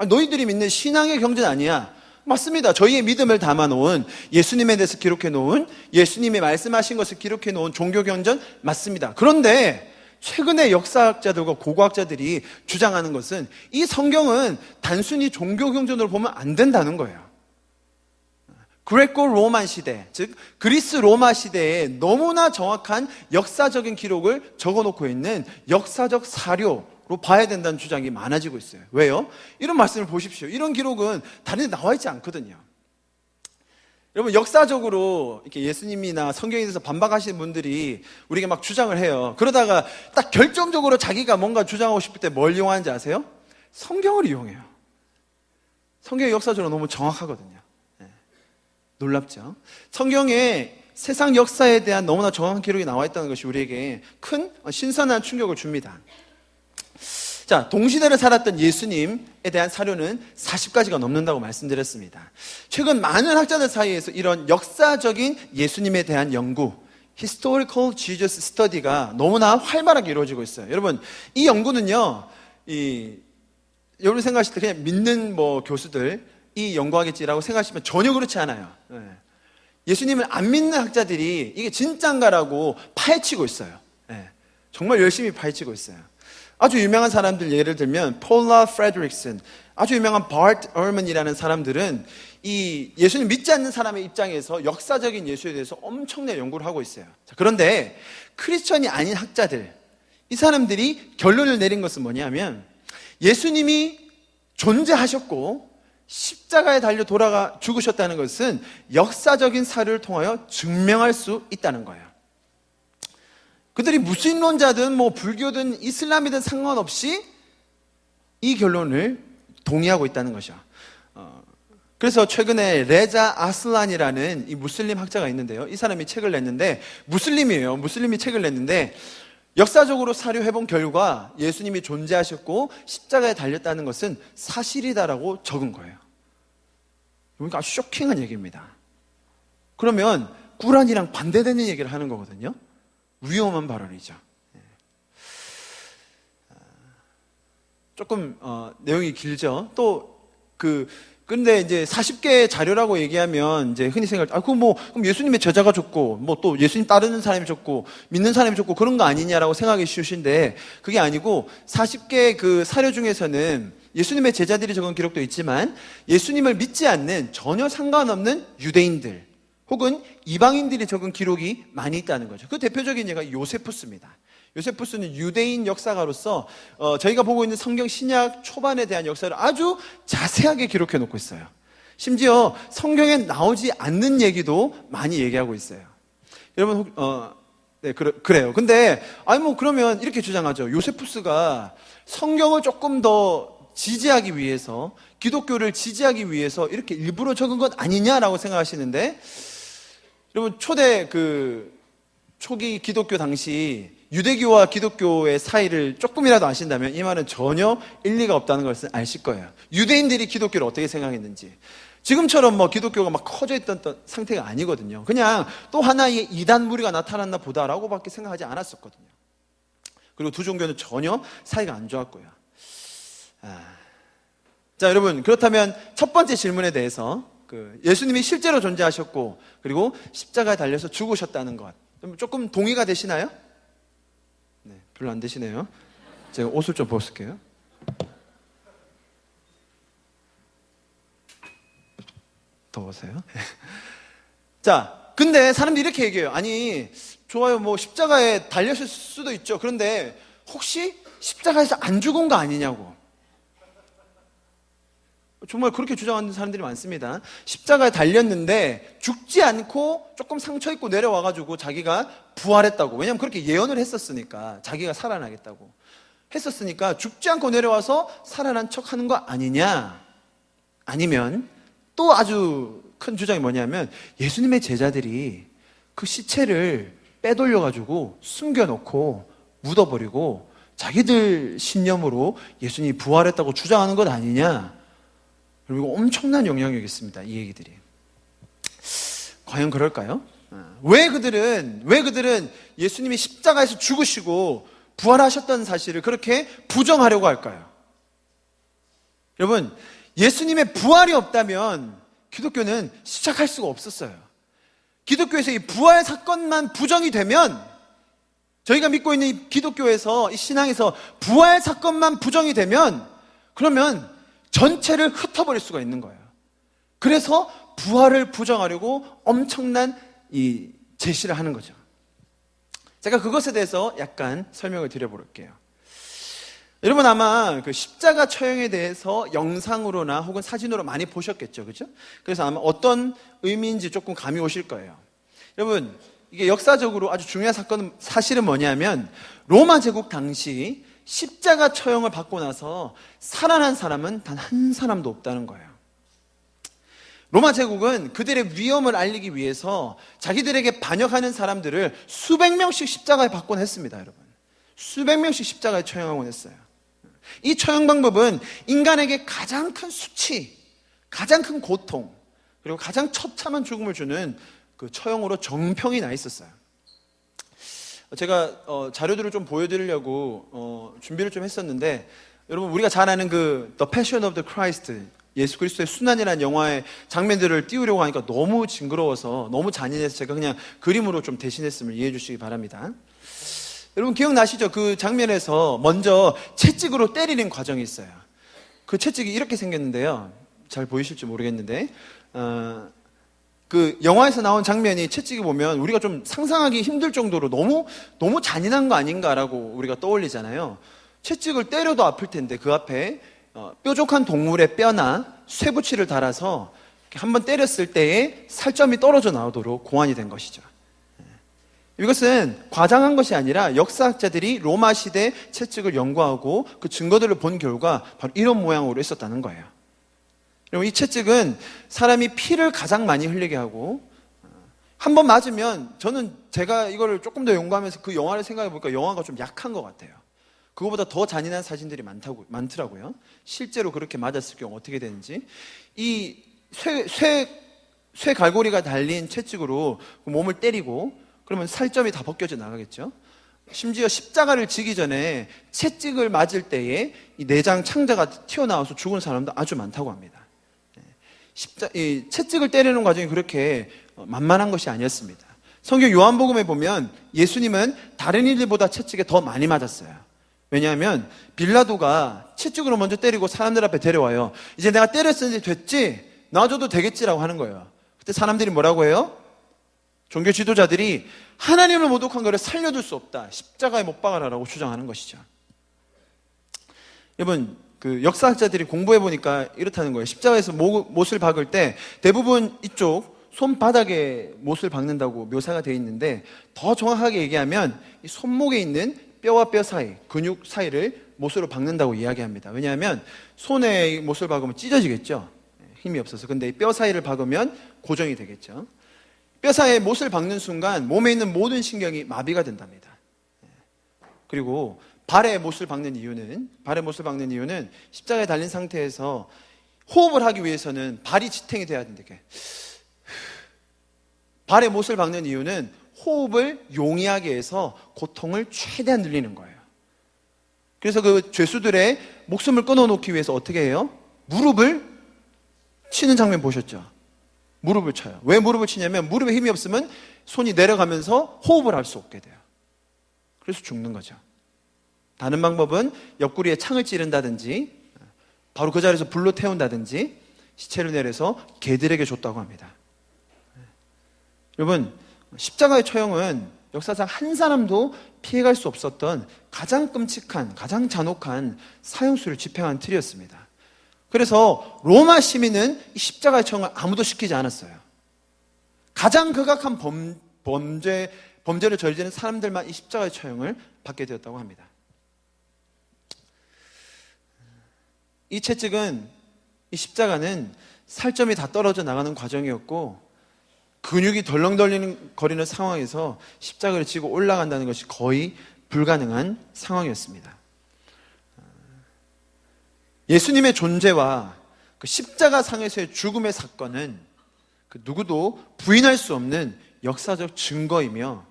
[SPEAKER 1] 너희들이 믿는 신앙의 경전 아니야. 맞습니다. 저희의 믿음을 담아놓은, 예수님에 대해서 기록해놓은, 예수님이 말씀하신 것을 기록해놓은 종교 경전 맞습니다. 그런데 최근에 역사학자들과 고고학자들이 주장하는 것은 이 성경은 단순히 종교 경전으로 보면 안 된다는 거예요. 그레코 로만 시대, 즉 그리스 로마 시대에 너무나 정확한 역사적인 기록을 적어놓고 있는 역사적 사료로 봐야 된다는 주장이 많아지고 있어요. 왜요? 이런 말씀을 보십시오. 이런 기록은 다른 데 나와 있지 않거든요. 여러분, 역사적으로 이렇게 예수님이나 성경에 대해서 반박하시는 분들이 우리에게 막 주장을 해요. 그러다가 딱 결정적으로 자기가 뭔가 주장하고 싶을 때 뭘 이용하는지 아세요? 성경을 이용해요. 성경이 역사적으로 너무 정확하거든요. 놀랍죠? 성경에 세상 역사에 대한 너무나 정확한 기록이 나와 있다는 것이 우리에게 큰 신선한 충격을 줍니다. 자, 동시대를 살았던 예수님에 대한 사료는 40가지가 넘는다고 말씀드렸습니다. 최근 많은 학자들 사이에서 이런 역사적인 예수님에 대한 연구, Historical Jesus Study가 너무나 활발하게 이루어지고 있어요. 여러분, 이 연구는요, 여러분 생각하실 때 그냥 믿는 교수들이 연구하겠지라고 생각하시면 전혀 그렇지 않아요. 예수님을 안 믿는 학자들이 이게 진짠가라고 파헤치고 있어요. 정말 열심히 파헤치고 있어요. 아주 유명한 사람들 예를 들면 폴라 프레드릭슨, 아주 유명한 바트 얼먼이라는 사람들은 이 예수님 믿지 않는 사람의 입장에서 역사적인 예수에 대해서 엄청난 연구를 하고 있어요. 자, 그런데 크리스천이 아닌 학자들, 이 사람들이 결론을 내린 것은 뭐냐면 예수님이 존재하셨고 십자가에 달려 돌아가 죽으셨다는 것은 역사적인 사료를 통하여 증명할 수 있다는 거예요. 그들이 무신론자든 불교든 이슬람이든 상관없이 이 결론을 동의하고 있다는 것이죠. 그래서 최근에 레자 아슬란이라는 이 무슬림 학자가 있는데요. 이 사람이 책을 냈는데, 무슬림이에요. 무슬림이 책을 냈는데 역사적으로 사료해본 결과 예수님이 존재하셨고 십자가에 달렸다는 것은 사실이다라고 적은 거예요. 그러니까 아주 쇼킹한 얘기입니다. 그러면 꾸란이랑 반대되는 얘기를 하는 거거든요. 위험한 발언이죠. 조금 내용이 길죠. 근데 이제 40개의 자료라고 얘기하면 이제 흔히 생각할 때, 그럼 예수님의 제자가 줬고, 또 예수님 따르는 사람이 줬고, 믿는 사람이 줬고, 그런 거 아니냐라고 생각하기 쉬우신데, 그게 아니고, 40개의 그 사료 중에서는 예수님의 제자들이 적은 기록도 있지만 예수님을 믿지 않는 전혀 상관없는 유대인들 혹은 이방인들이 적은 기록이 많이 있다는 거죠. 그 대표적인 예가 요세푸스입니다. 요세푸스는 유대인 역사가로서 저희가 보고 있는 성경 신약 초반에 대한 역사를 아주 자세하게 기록해 놓고 있어요. 심지어 성경에 나오지 않는 얘기도 많이 얘기하고 있어요. 여러분, 네, 그래요. 근데, 그러면 이렇게 주장하죠. 요세푸스가 성경을 조금 더 지지하기 위해서, 기독교를 지지하기 위해서 이렇게 일부러 적은 것 아니냐라고 생각하시는데, 여러분, 초기 기독교 당시 유대교와 기독교의 사이를 조금이라도 아신다면 이 말은 전혀 일리가 없다는 것을 아실 거예요. 유대인들이 기독교를 어떻게 생각했는지. 지금처럼 기독교가 막 커져 있던 상태가 아니거든요. 그냥 또 하나의 이단 무리가 나타났나 보다라고 밖에 생각하지 않았었거든요. 그리고 두 종교는 전혀 사이가 안 좋았고요. 자, 여러분, 그렇다면 첫 번째 질문에 대해서 예수님이 실제로 존재하셨고 그리고 십자가에 달려서 죽으셨다는 것, 조금 동의가 되시나요? 네, 별로 안 되시네요. 제가 옷을 좀 벗을게요. 더우세요? 자, 근데 사람들이 이렇게 얘기해요. 아니, 좋아요, 십자가에 달렸을 수도 있죠. 그런데 혹시 십자가에서 안 죽은 거 아니냐고. 정말 그렇게 주장하는 사람들이 많습니다. 십자가에 달렸는데 죽지 않고 조금 상처 입고 내려와가지고 자기가 부활했다고. 왜냐하면 그렇게 예언을 했었으니까, 자기가 살아나겠다고 했었으니까 죽지 않고 내려와서 살아난 척 하는 거 아니냐. 아니면 또 아주 큰 주장이 뭐냐면 예수님의 제자들이 그 시체를 빼돌려가지고 숨겨놓고 묻어버리고 자기들 신념으로 예수님이 부활했다고 주장하는 것 아니냐. 그리고 엄청난 영향력이 있습니다. 이 얘기들이. 과연 그럴까요? 왜 그들은 예수님이 십자가에서 죽으시고 부활하셨다는 사실을 그렇게 부정하려고 할까요? 여러분, 예수님의 부활이 없다면 기독교는 시작할 수가 없었어요. 기독교에서 이 부활 사건만 부정이 되면, 저희가 믿고 있는 이 기독교에서, 이 신앙에서 부활 사건만 부정이 되면, 그러면 전체를 흩어버릴 수가 있는 거예요. 그래서 부활을 부정하려고 엄청난 이 제시를 하는 거죠. 제가 그것에 대해서 약간 설명을 드려볼게요. 여러분 아마 그 십자가 처형에 대해서 영상으로나 혹은 사진으로 많이 보셨겠죠, 그렇죠? 그래서 아마 어떤 의미인지 조금 감이 오실 거예요. 여러분, 이게 역사적으로 아주 중요한 사실은 뭐냐면 로마 제국 당시 십자가 처형을 받고 나서 살아난 사람은 단 한 사람도 없다는 거예요. 로마 제국은 그들의 위험을 알리기 위해서 자기들에게 반역하는 사람들을 수백 명씩 십자가에 받곤 했습니다, 여러분. 수백 명씩 십자가에 처형하곤 했어요. 이 처형 방법은 인간에게 가장 큰 수치, 가장 큰 고통, 그리고 가장 처참한 죽음을 주는 그 처형으로 정평이 나 있었어요. 제가 자료들을 좀 보여드리려고 준비를 좀 했었는데, 여러분 우리가 잘 아는 그 The Passion of the Christ, 예수 그리스도의 순환이라는 영화의 장면들을 띄우려고 하니까 너무 징그러워서, 너무 잔인해서 제가 그냥 그림으로 좀 대신했음을 이해해 주시기 바랍니다. 여러분 기억나시죠? 그 장면에서 먼저 채찍으로 때리는 과정이 있어요. 그 채찍이 이렇게 생겼는데요. 잘 보이실지 모르겠는데, 그 영화에서 나온 장면이 채찍이 보면 우리가 좀 상상하기 힘들 정도로 너무 잔인한 거 아닌가라고 우리가 떠올리잖아요. 채찍을 때려도 아플 텐데 그 앞에 뾰족한 동물의 뼈나 쇠붙이를 달아서 한번 때렸을 때에 살점이 떨어져 나오도록 고안이 된 것이죠. 이것은 과장한 것이 아니라 역사학자들이 로마 시대 채찍을 연구하고 그 증거들을 본 결과 바로 이런 모양으로 있었다는 거예요. 그리고 이 채찍은 사람이 피를 가장 많이 흘리게 하고, 한 번 맞으면, 제가 이거를 조금 더 연구하면서 그 영화를 생각해 보니까 영화가 좀 약한 것 같아요. 그거보다 더 잔인한 사진들이 많더라고요. 실제로 그렇게 맞았을 경우 어떻게 되는지. 이 쇠 갈고리가 달린 채찍으로 몸을 때리고, 그러면 살점이 다 벗겨져 나가겠죠. 심지어 십자가를 지기 전에 채찍을 맞을 때에 이 내장 창자가 튀어나와서 죽은 사람도 아주 많다고 합니다. 이 채찍을 때리는 과정이 그렇게 만만한 것이 아니었습니다. 성경 요한복음에 보면 예수님은 다른 이들보다 채찍에 더 많이 맞았어요. 왜냐하면 빌라도가 채찍으로 먼저 때리고 사람들 앞에 데려와요. 이제 내가 때렸으니 됐지? 놔줘도 되겠지라고 하는 거예요. 그때 사람들이 뭐라고 해요? 종교 지도자들이 하나님을 모독한 것을 살려둘 수 없다. 십자가에 못 박아라라고 주장하는 것이죠. 여러분, 그 역사학자들이 공부해 보니까 이렇다는 거예요. 십자가에서 못을 박을 때 대부분 이쪽 손바닥에 못을 박는다고 묘사가 되어 있는데, 더 정확하게 얘기하면 이 손목에 있는 뼈와 뼈 사이, 근육 사이를 못으로 박는다고 이야기합니다. 왜냐하면 손에 못을 박으면 찢어지겠죠. 힘이 없어서. 근데 뼈 사이를 박으면 고정이 되겠죠. 뼈 사이에 못을 박는 순간 몸에 있는 모든 신경이 마비가 된답니다. 그리고 발에 못을 박는 이유는 십자가에 달린 상태에서 호흡을 하기 위해서는 발이 지탱이 돼야 된다. 발에 못을 박는 이유는 호흡을 용이하게 해서 고통을 최대한 늘리는 거예요. 그래서 그 죄수들의 목숨을 끊어놓기 위해서 어떻게 해요? 무릎을 치는 장면 보셨죠? 무릎을 쳐요. 왜 무릎을 치냐면 무릎에 힘이 없으면 손이 내려가면서 호흡을 할 수 없게 돼요. 그래서 죽는 거죠. 다른 방법은 옆구리에 창을 찌른다든지 바로 그 자리에서 불로 태운다든지 시체를 내려서 개들에게 줬다고 합니다. 여러분, 십자가의 처형은 역사상 한 사람도 피해갈 수 없었던 가장 끔찍한, 가장 잔혹한 사형수를 집행한 틀이었습니다. 그래서 로마 시민은 이 십자가의 처형을 아무도 시키지 않았어요. 가장 극악한 범죄를 저지르는 사람들만 이 십자가의 처형을 받게 되었다고 합니다. 이 채찍은, 이 십자가는 살점이 다 떨어져 나가는 과정이었고, 근육이 덜렁덜렁거리는 상황에서 십자가를 지고 올라간다는 것이 거의 불가능한 상황이었습니다. 예수님의 존재와 그 십자가상에서의 죽음의 사건은 그 누구도 부인할 수 없는 역사적 증거이며,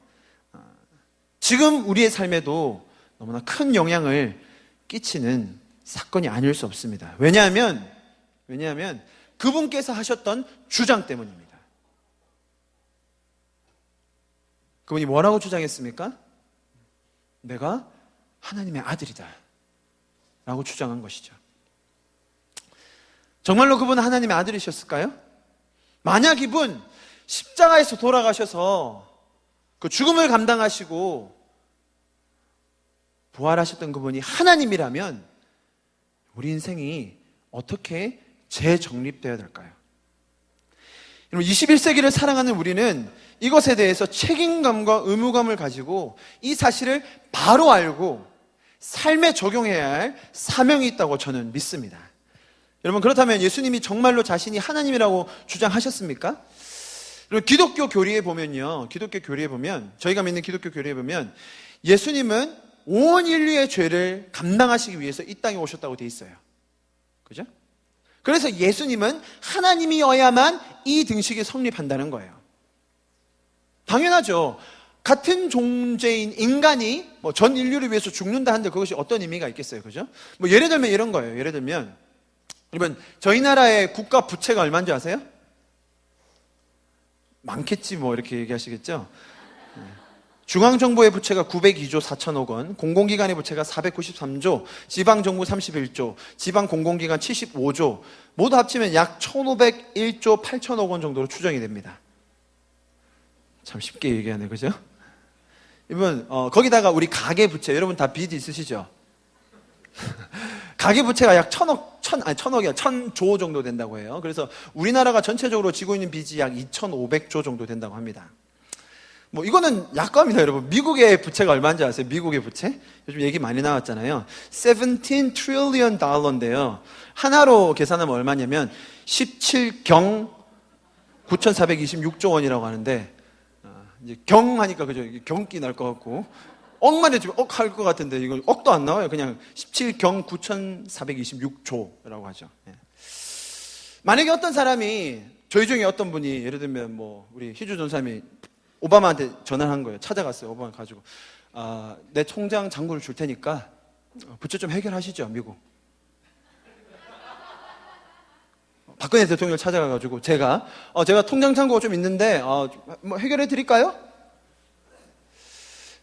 [SPEAKER 1] 지금 우리의 삶에도 너무나 큰 영향을 끼치는 사건이 아닐 수 없습니다. 왜냐하면 그분께서 하셨던 주장 때문입니다. 그분이 뭐라고 주장했습니까? 내가 하나님의 아들이다 라고 주장한 것이죠. 정말로 그분은 하나님의 아들이셨을까요? 만약 이분 십자가에서 돌아가셔서 그 죽음을 감당하시고 부활하셨던 그분이 하나님이라면 우리 인생이 어떻게 재정립되어야 될까요? 21세기를 살아가는 우리는 이것에 대해서 책임감과 의무감을 가지고 이 사실을 바로 알고 삶에 적용해야 할 사명이 있다고 저는 믿습니다. 여러분, 그렇다면 예수님이 정말로 자신이 하나님이라고 주장하셨습니까? 여러분, 기독교 교리에 보면, 저희가 믿는 기독교 교리에 보면 예수님은 온 인류의 죄를 감당하시기 위해서 이 땅에 오셨다고 돼 있어요. 그죠? 그래서 예수님은 하나님이어야만 이 등식이 성립한다는 거예요. 당연하죠. 같은 존재인 인간이 전 인류를 위해서 죽는다 하는데 그것이 어떤 의미가 있겠어요. 그죠? 예를 들면 이런 거예요. 예를 들면, 여러분, 저희 나라의 국가 부채가 얼마인지 아세요? 많겠지 이렇게 얘기하시겠죠? 중앙정부의 부채가 902조 4천억 원, 공공기관의 부채가 493조, 지방정부 31조, 지방공공기관 75조, 모두 합치면 약 1501조 8천억 원 정도로 추정이 됩니다. 참 쉽게 얘기하네, 그죠? 여러분, 거기다가 우리 가계부채, 여러분 다 빚 있으시죠? 가계부채가 약 1000조 정도 된다고 해요. 그래서 우리나라가 전체적으로 지고 있는 빚이 약 2500조 정도 된다고 합니다. 이거는 약과입니다, 여러분. 미국의 부채가 얼마인지 아세요? 미국의 부채? 요즘 얘기 많이 나왔잖아요. 17 트릴리언 달러인데요. 하나로 계산하면 얼마냐면 17경 9426조 원이라고 하는데, 이제 경 하니까 그죠? 경기 날 것 같고, 억만 해주면 억 할 것 같은데, 이거 억도 안 나와요. 그냥 17경 9426조라고 하죠. 예. 만약에 어떤 사람이, 저희 중에 어떤 분이, 예를 들면 우리 희주 전사님이 오바마한테 전화를 한 거예요. 찾아갔어요. 오바마 가지고. 내 통장 잔고를 줄 테니까 부채 좀 해결하시죠, 미국. 박근혜 대통령을 찾아가가지고 제가 통장 잔고가 좀 있는데 해결해 드릴까요?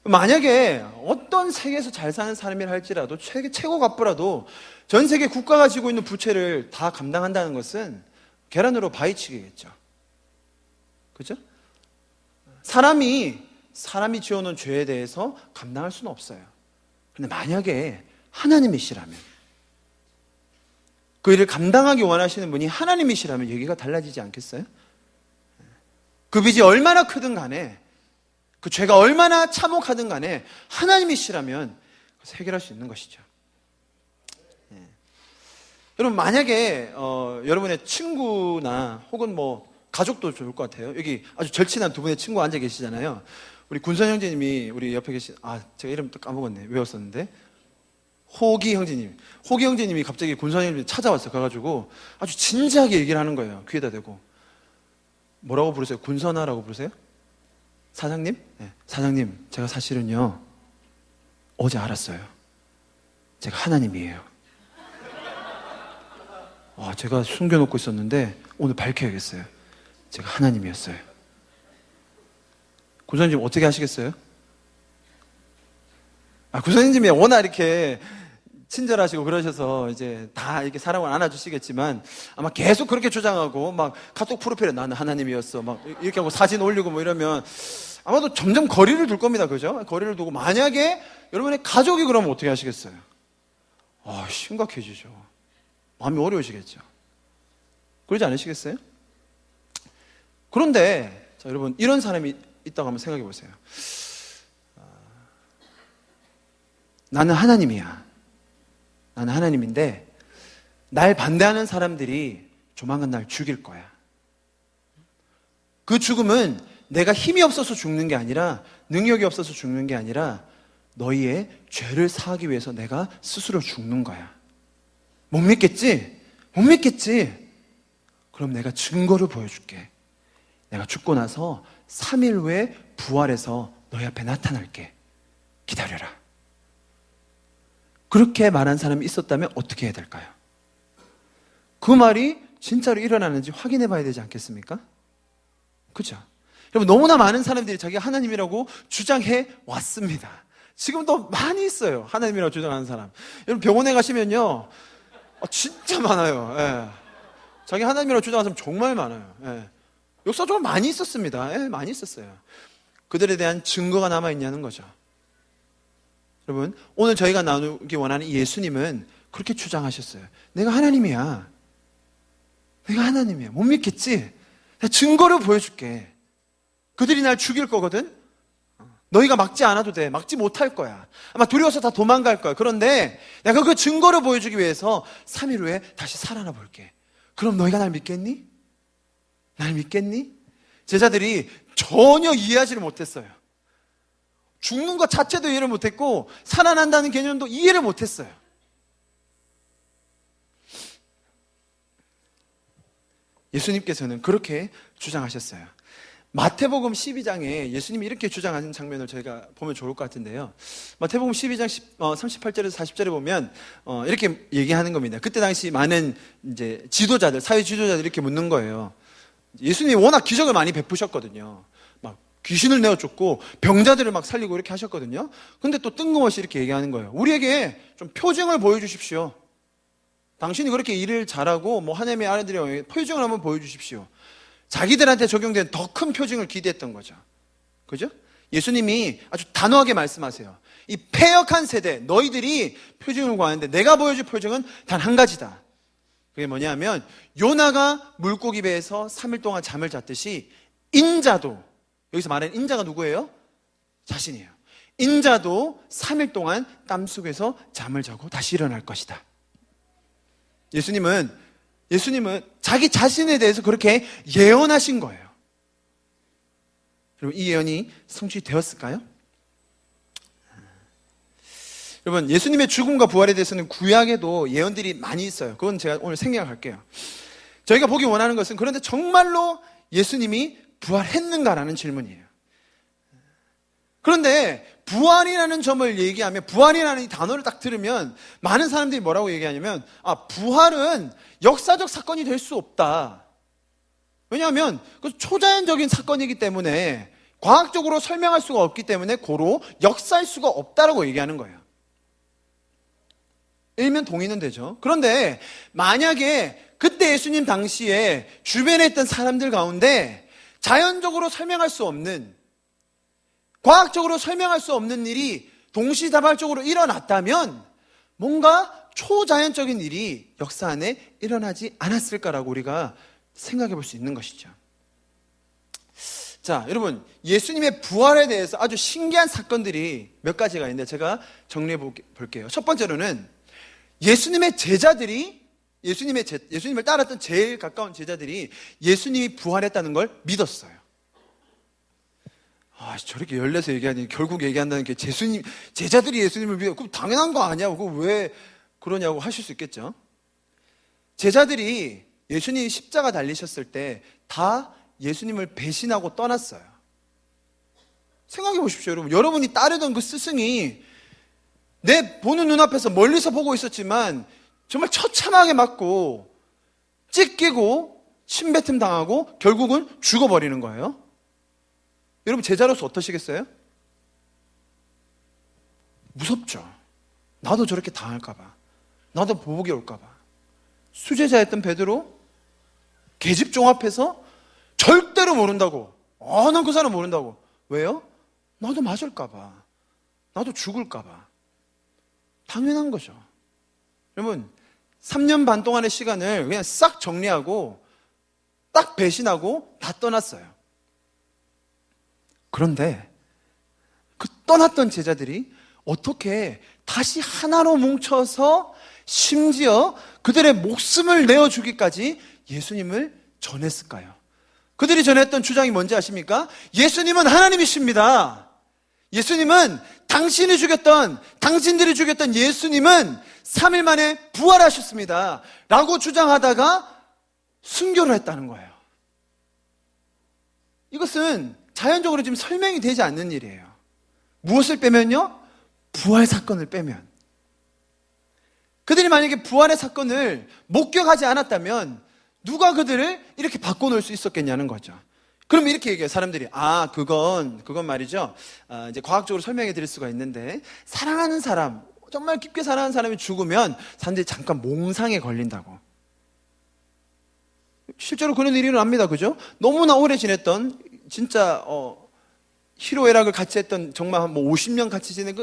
[SPEAKER 1] 만약에 어떤 세계에서 잘 사는 사람이라 할지라도 최고 갑부라도 전 세계 국가가 지고 있는 부채를 다 감당한다는 것은 계란으로 바위치기겠죠. 그죠? 사람이 지어놓은 죄에 대해서 감당할 수는 없어요. 그런데 만약에 하나님이시라면, 그 일을 감당하기 원하시는 분이 하나님이시라면 얘기가 달라지지 않겠어요? 그 빚이 얼마나 크든 간에, 그 죄가 얼마나 참혹하든 간에 하나님이시라면 해결할 수 있는 것이죠. 여러분, 만약에 여러분의 친구나 혹은 뭐 가족도 좋을 것 같아요. 여기 아주 절친한 두 분의 친구가 앉아 계시잖아요. 우리 군선 형제님이 우리 옆에 계신, 제가 이름 또 까먹었네. 외웠었는데. 호기 형제님이 갑자기 군선 형제님 찾아왔어요. 가가지고 아주 진지하게 얘기를 하는 거예요. 귀에다 대고. 뭐라고 부르세요? 군선아라고 부르세요? 사장님? 네. 사장님, 제가 사실은요, 어제 알았어요. 제가 하나님이에요. 제가 숨겨놓고 있었는데 오늘 밝혀야겠어요. 제가 하나님이었어요. 군선님 어떻게 하시겠어요? 군선님이 워낙 이렇게 친절하시고 그러셔서 이제 다 이렇게 사람을 안아주시겠지만 아마 계속 그렇게 주장하고 막 카톡 프로필에 나는 하나님이었어 막 이렇게 하고 사진 올리고 뭐 이러면 아마도 점점 거리를 둘 겁니다. 그죠? 거리를 두고 만약에 여러분의 가족이 그러면 어떻게 하시겠어요? 심각해지죠. 마음이 어려우시겠죠. 그러지 않으시겠어요? 그런데 자, 여러분, 이런 사람이 있다고 한번 생각해 보세요. 나는 하나님이야. 나는 하나님인데 날 반대하는 사람들이 조만간 날 죽일 거야. 그 죽음은 내가 힘이 없어서 죽는 게 아니라, 능력이 없어서 죽는 게 아니라 너희의 죄를 사하기 위해서 내가 스스로 죽는 거야. 못 믿겠지? 못 믿겠지? 그럼 내가 증거를 보여줄게. 내가 죽고 나서 3일 후에 부활해서 너희 앞에 나타날게. 기다려라. 그렇게 말한 사람이 있었다면 어떻게 해야 될까요? 그 말이 진짜로 일어나는지 확인해 봐야 되지 않겠습니까? 그죠? 여러분, 너무나 많은 사람들이 자기가 하나님이라고 주장해 왔습니다. 지금도 많이 있어요. 하나님이라고 주장하는 사람. 여러분, 병원에 가시면요, 진짜 많아요. 예. 자기 하나님이라고 주장하는 사람 정말 많아요. 예. 역사적으로 많이 있었습니다. 예, 많이 있었어요. 그들에 대한 증거가 남아있냐는 거죠. 여러분, 오늘 저희가 나누기 원하는 예수님은 그렇게 주장하셨어요. 내가 하나님이야. 내가 하나님이야. 못 믿겠지? 내가 증거를 보여줄게. 그들이 날 죽일 거거든? 너희가 막지 않아도 돼. 막지 못할 거야. 아마 두려워서 다 도망갈 거야. 그런데 내가 그 증거를 보여주기 위해서 3일 후에 다시 살아나 볼게. 그럼 너희가 날 믿겠니? 날 믿겠니? 제자들이 전혀 이해하지를 못했어요. 죽는 것 자체도 이해를 못했고 살아난다는 개념도 이해를 못했어요. 예수님께서는 그렇게 주장하셨어요. 마태복음 12장에 예수님이 이렇게 주장하는 장면을 저희가 보면 좋을 것 같은데요. 마태복음 12장 38절에서 40절에 보면 이렇게 얘기하는 겁니다. 그때 당시 많은 이제 지도자들, 사회 지도자들이 이렇게 묻는 거예요. 예수님이 워낙 기적을 많이 베푸셨거든요. 막 귀신을 내어쫓고 병자들을 막 살리고 이렇게 하셨거든요. 근데 또 뜬금없이 이렇게 얘기하는 거예요. 우리에게 좀 표징을 보여주십시오. 당신이 그렇게 일을 잘하고 뭐 하나님의 아들이 표징을 한번 보여주십시오. 자기들한테 적용된 더 큰 표징을 기대했던 거죠. 그죠? 예수님이 아주 단호하게 말씀하세요. 이 패역한 세대, 너희들이 표징을 구하는데 내가 보여줄 표징은 단 한 가지다. 그게 뭐냐면 요나가 물고기 배에서 3일 동안 잠을 잤듯이 인자도, 여기서 말하는 인자가 누구예요? 자신이에요. 인자도 3일 동안 땀 속에서 잠을 자고 다시 일어날 것이다. 예수님은 자기 자신에 대해서 그렇게 예언하신 거예요. 여러분, 이 예언이 성취되었을까요? 여러분, 예수님의 죽음과 부활에 대해서는 구약에도 예언들이 많이 있어요. 그건 제가 오늘 생략할게요. 저희가 보기 원하는 것은 그런데 정말로 예수님이 부활했는가라는 질문이에요. 그런데 부활이라는 점을 얘기하면, 부활이라는 이 단어를 딱 들으면 많은 사람들이 뭐라고 얘기하냐면, 부활은 역사적 사건이 될 수 없다. 왜냐하면 그 초자연적인 사건이기 때문에 과학적으로 설명할 수가 없기 때문에 고로 역사할 수가 없다라고 얘기하는 거예요. 일면 동의는 되죠. 그런데 만약에 그때 예수님 당시에 주변에 있던 사람들 가운데 자연적으로 설명할 수 없는, 과학적으로 설명할 수 없는 일이 동시다발적으로 일어났다면 뭔가 초자연적인 일이 역사 안에 일어나지 않았을까라고 우리가 생각해 볼 수 있는 것이죠. 자, 여러분, 예수님의 부활에 대해서 아주 신기한 사건들이 몇 가지가 있는데 제가 정리해 볼게요. 첫 번째로는 예수님의 제자들이, 예수님을 따랐던 제일 가까운 제자들이 예수님이 부활했다는 걸 믿었어요. 저렇게 열내서 얘기하니 결국 얘기한다는 게 제자들이 예수님을 믿어. 그럼 당연한 거 아니야? 그거 왜 그러냐고 하실 수 있겠죠? 제자들이 예수님이 십자가 달리셨을 때 다 예수님을 배신하고 떠났어요. 생각해 보십시오, 여러분. 여러분이 따르던 그 스승이 내 보는 눈앞에서 멀리서 보고 있었지만 정말 처참하게 맞고 찢기고 침뱉음 당하고 결국은 죽어버리는 거예요. 여러분, 제자로서 어떠시겠어요? 무섭죠. 나도 저렇게 당할까봐, 나도 보복이 올까봐. 수제자였던 베드로 계집종 앞에서 절대로 모른다고, 난 그 사람 모른다고. 왜요? 나도 맞을까봐, 나도 죽을까봐. 당연한 거죠. 여러분, 3년 반 동안의 시간을 그냥 싹 정리하고 딱 배신하고 다 떠났어요. 그런데 그 떠났던 제자들이 어떻게 다시 하나로 뭉쳐서 심지어 그들의 목숨을 내어주기까지 예수님을 전했을까요? 그들이 전했던 주장이 뭔지 아십니까? 예수님은 하나님이십니다. 예수님은 당신들이 죽였던 예수님은 3일 만에 부활하셨습니다 라고 주장하다가 순교를 했다는 거예요. 이것은 자연적으로 지금 설명이 되지 않는 일이에요. 무엇을 빼면요? 부활 사건을 빼면. 그들이 만약에 부활의 사건을 목격하지 않았다면 누가 그들을 이렇게 바꿔놓을 수 있었겠냐는 거죠. 그럼 이렇게 얘기해요, 사람들이. 그건 말이죠. 이제 과학적으로 설명해 드릴 수가 있는데, 사랑하는 사람, 정말 깊게 사랑하는 사람이 죽으면 사람들이 잠깐 몽상에 걸린다고. 실제로 그런 일이 일어납니다. 그죠? 너무나 오래 지냈던, 진짜, 희로애락을 같이 했던, 정말 뭐 50년 같이 지낸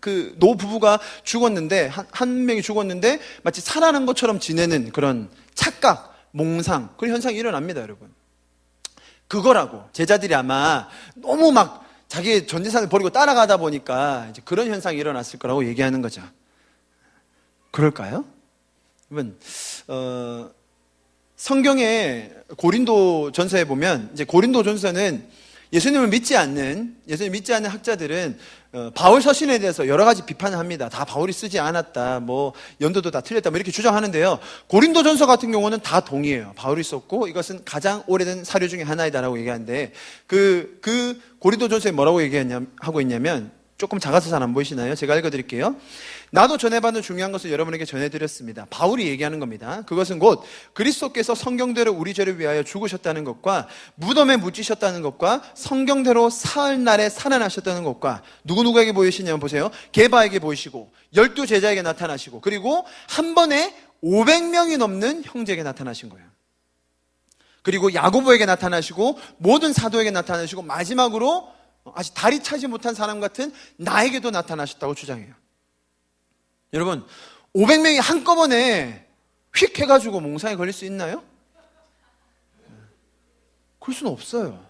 [SPEAKER 1] 그 노부부가 죽었는데, 한 명이 죽었는데, 마치 살아난 것처럼 지내는 그런 착각, 몽상, 그런 현상이 일어납니다, 여러분. 그거라고. 제자들이 아마 너무 막 자기의 전 재산을 버리고 따라가다 보니까 이제 그런 현상이 일어났을 거라고 얘기하는 거죠. 그럴까요? 여러분, 성경의 고린도 전서에 보면, 이제 고린도 전서는 예수님을 믿지 않는 학자들은 바울 서신에 대해서 여러 가지 비판을 합니다. 다 바울이 쓰지 않았다, 뭐 연도도 다 틀렸다, 뭐 이렇게 주장하는데요. 고린도 전서 같은 경우는 다 동의해요. 바울이 썼고 이것은 가장 오래된 사료 중에 하나이다라고 얘기하는데, 그 고린도 전서에 뭐라고 하고 있냐면, 조금 작아서 잘 안 보이시나요? 제가 읽어드릴게요. 나도 전해받은 중요한 것을 여러분에게 전해드렸습니다. 바울이 얘기하는 겁니다. 그것은 곧 그리스도께서 성경대로 우리 죄를 위하여 죽으셨다는 것과 무덤에 묻히셨다는 것과 성경대로 사흘날에 살아나셨다는 것과 누구에게 보이시냐면 보세요. 게바에게 보이시고 12제자에게 나타나시고 그리고 한 번에 500명이 넘는 형제에게 나타나신 거예요. 그리고 야고보에게 나타나시고 모든 사도에게 나타나시고 마지막으로 아직 다리 차지 못한 사람 같은 나에게도 나타나셨다고 주장해요. 여러분, 500명이 한꺼번에 휙 해가지고 몽상에 걸릴 수 있나요? 그럴 수는 없어요.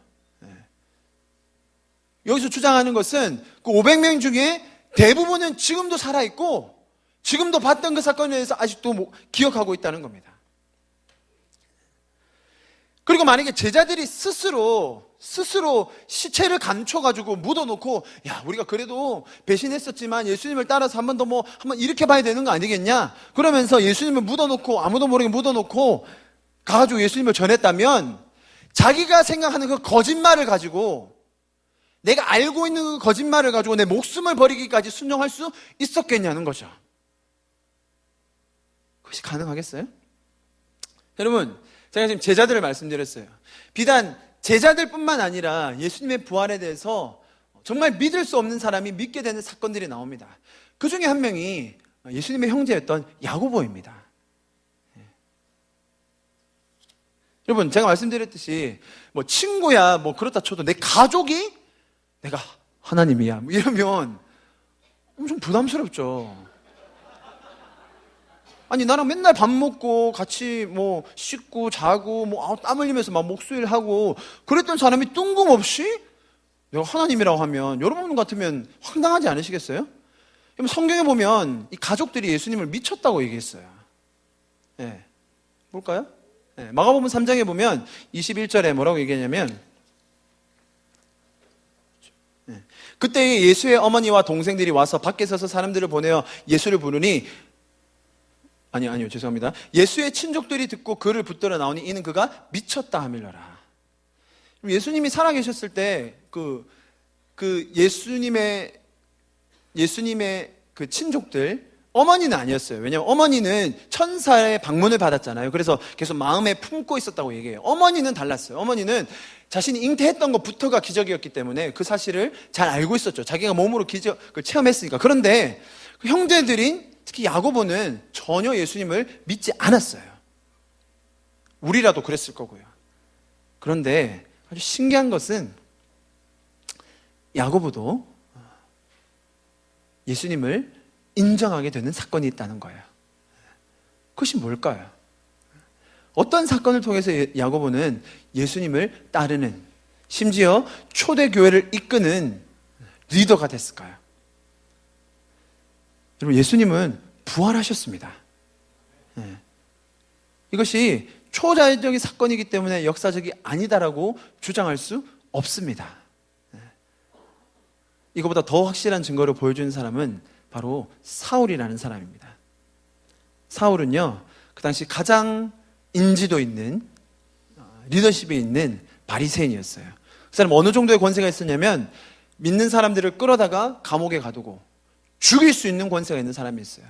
[SPEAKER 1] 여기서 주장하는 것은 그 500명 중에 대부분은 지금도 살아있고 지금도 봤던 그 사건에 대해서 아직도 기억하고 있다는 겁니다. 그리고 만약에 제자들이 스스로 시체를 감춰가지고 묻어놓고, 야, 우리가 그래도 배신했었지만 예수님을 따라서 한 번 더 한번 이렇게 봐야 되는 거 아니겠냐? 그러면서 예수님을 묻어놓고, 아무도 모르게 묻어놓고, 가가지고 예수님을 전했다면, 자기가 생각하는 그 거짓말을 가지고, 내가 알고 있는 그 거짓말을 가지고 내 목숨을 버리기까지 순종할 수 있었겠냐는 거죠. 그것이 가능하겠어요? 여러분, 제가 지금 제자들을 말씀드렸어요. 비단 제자들뿐만 아니라 예수님의 부활에 대해서 정말 믿을 수 없는 사람이 믿게 되는 사건들이 나옵니다. 그 중에 한 명이 예수님의 형제였던 야고보입니다. 여러분, 제가 말씀드렸듯이 뭐 친구야 뭐 그렇다 쳐도 내 가족이 내가 하나님이야 뭐 이러면 엄청 부담스럽죠. 아니, 나랑 맨날 밥 먹고 같이 뭐 씻고 자고 뭐 땀 흘리면서 막 목수일 하고 그랬던 사람이 뜬금없이 내가 하나님이라고 하면 여러분 같으면 황당하지 않으시겠어요? 성경에 보면 이 가족들이 예수님을 미쳤다고 얘기했어요. 네. 뭘까요? 네. 마가복음 3장에 보면 21절에 뭐라고 얘기하냐면 네. 그때 예수의 어머니와 동생들이 와서 밖에 서서 사람들을 보내어 예수를 부르니 아니요 죄송합니다. 예수의 친족들이 듣고 그를 붙들어 나오니 이는 그가 미쳤다 하밀러라. 예수님이 살아계셨을 때 예수님의 그 친족들, 어머니는 아니었어요. 왜냐하면 어머니는 천사의 방문을 받았잖아요. 그래서 계속 마음에 품고 있었다고 얘기해요. 어머니는 달랐어요. 어머니는 자신이 잉태했던 것부터가 기적이었기 때문에 그 사실을 잘 알고 있었죠. 자기가 몸으로 기적을 체험했으니까. 그런데 그 형제들인 특히 야고보는 전혀 예수님을 믿지 않았어요. 우리라도 그랬을 거고요. 그런데 아주 신기한 것은 야고보도 예수님을 인정하게 되는 사건이 있다는 거예요. 그것이 뭘까요? 어떤 사건을 통해서 야고보는 예수님을 따르는, 심지어 초대교회를 이끄는 리더가 됐을까요? 여러분, 예수님은 부활하셨습니다. 이것이 초자연적인 사건이기 때문에 역사적이 아니다라고 주장할 수 없습니다. 이거보다 더 확실한 증거를 보여주는 사람은 바로 사울이라는 사람입니다. 사울은요, 그 당시 가장 인지도 있는 리더십이 있는 바리새인이었어요. 그 사람 어느 정도의 권세가 있었냐면 믿는 사람들을 끌어다가 감옥에 가두고 죽일 수 있는 권세가 있는 사람이었어요.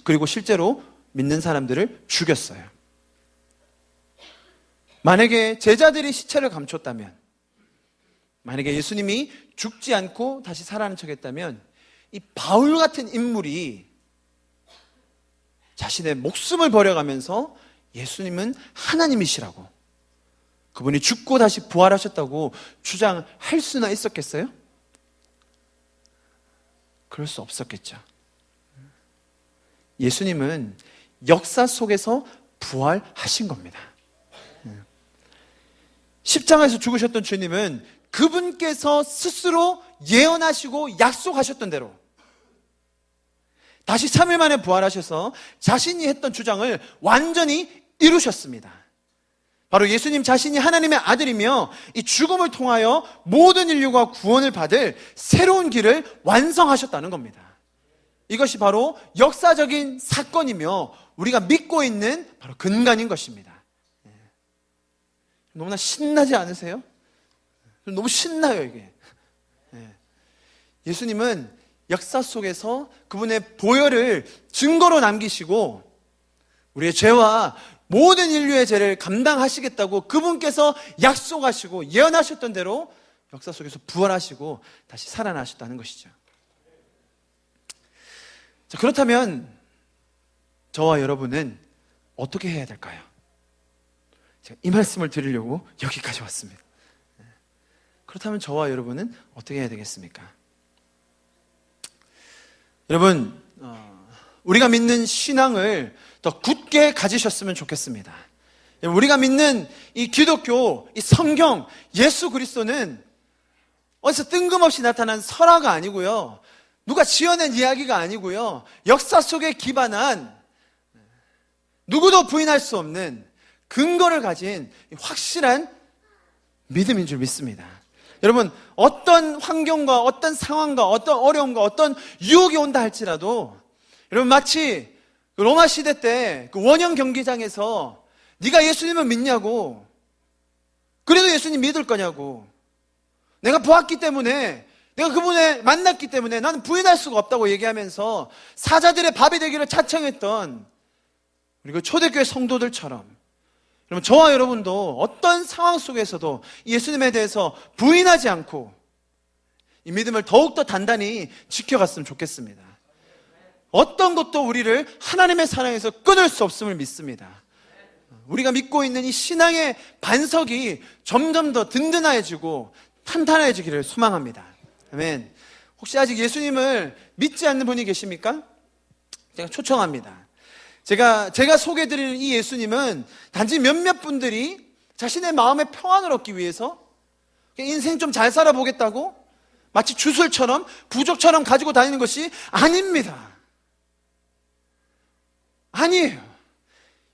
[SPEAKER 1] 그리고 실제로 믿는 사람들을 죽였어요. 만약에 제자들이 시체를 감췄다면, 만약에 예수님이 죽지 않고 다시 살아나는 척했다면 이 바울 같은 인물이 자신의 목숨을 버려가면서 예수님은 하나님이시라고, 그분이 죽고 다시 부활하셨다고 주장할 수나 있었겠어요? 그럴 수 없었겠죠. 예수님은 역사 속에서 부활하신 겁니다. 십자가에서 죽으셨던 주님은 그분께서 스스로 예언하시고 약속하셨던 대로 다시 3일 만에 부활하셔서 자신이 했던 주장을 완전히 이루셨습니다. 바로 예수님 자신이 하나님의 아들이며 이 죽음을 통하여 모든 인류가 구원을 받을 새로운 길을 완성하셨다는 겁니다. 이것이 바로 역사적인 사건이며 우리가 믿고 있는 바로 근간인 것입니다. 너무나 신나지 않으세요? 너무 신나요, 이게. 예수님은 역사 속에서 그분의 보혈을 증거로 남기시고 우리의 죄와 모든 인류의 죄를 감당하시겠다고 그분께서 약속하시고 예언하셨던 대로 역사 속에서 부활하시고 다시 살아나셨다는 것이죠. 자, 그렇다면 저와 여러분은 어떻게 해야 될까요? 제가 이 말씀을 드리려고 여기까지 왔습니다. 그렇다면 저와 여러분은 어떻게 해야 되겠습니까? 여러분, 우리가 믿는 신앙을 더 굳게 가지셨으면 좋겠습니다. 우리가 믿는 이 기독교, 이 성경, 예수 그리스도는 어디서 뜬금없이 나타난 설화가 아니고요, 누가 지어낸 이야기가 아니고요, 역사 속에 기반한 누구도 부인할 수 없는 근거를 가진 확실한 믿음인 줄 믿습니다. 여러분, 어떤 환경과 어떤 상황과 어떤 어려움과 어떤 유혹이 온다 할지라도 여러분, 마치 로마 시대 때 그 원형 경기장에서 네가 예수님을 믿냐고, 그래도 예수님 믿을 거냐고, 내가 보았기 때문에, 내가 그분을 만났기 때문에 나는 부인할 수가 없다고 얘기하면서 사자들의 밥이 되기를 자청했던 우리 그 초대교회 성도들처럼 여러분, 저와 여러분도 어떤 상황 속에서도 예수님에 대해서 부인하지 않고 이 믿음을 더욱더 단단히 지켜갔으면 좋겠습니다. 어떤 것도 우리를 하나님의 사랑에서 끊을 수 없음을 믿습니다. 우리가 믿고 있는 이 신앙의 반석이 점점 더 든든해지고 탄탄해지기를 소망합니다. 아멘. 혹시 아직 예수님을 믿지 않는 분이 계십니까? 제가 초청합니다. 제가 소개해드리는 이 예수님은 단지 몇몇 분들이 자신의 마음의 평안을 얻기 위해서 인생 좀 잘 살아보겠다고 마치 주술처럼 부족처럼 가지고 다니는 것이 아닙니다. 아니에요.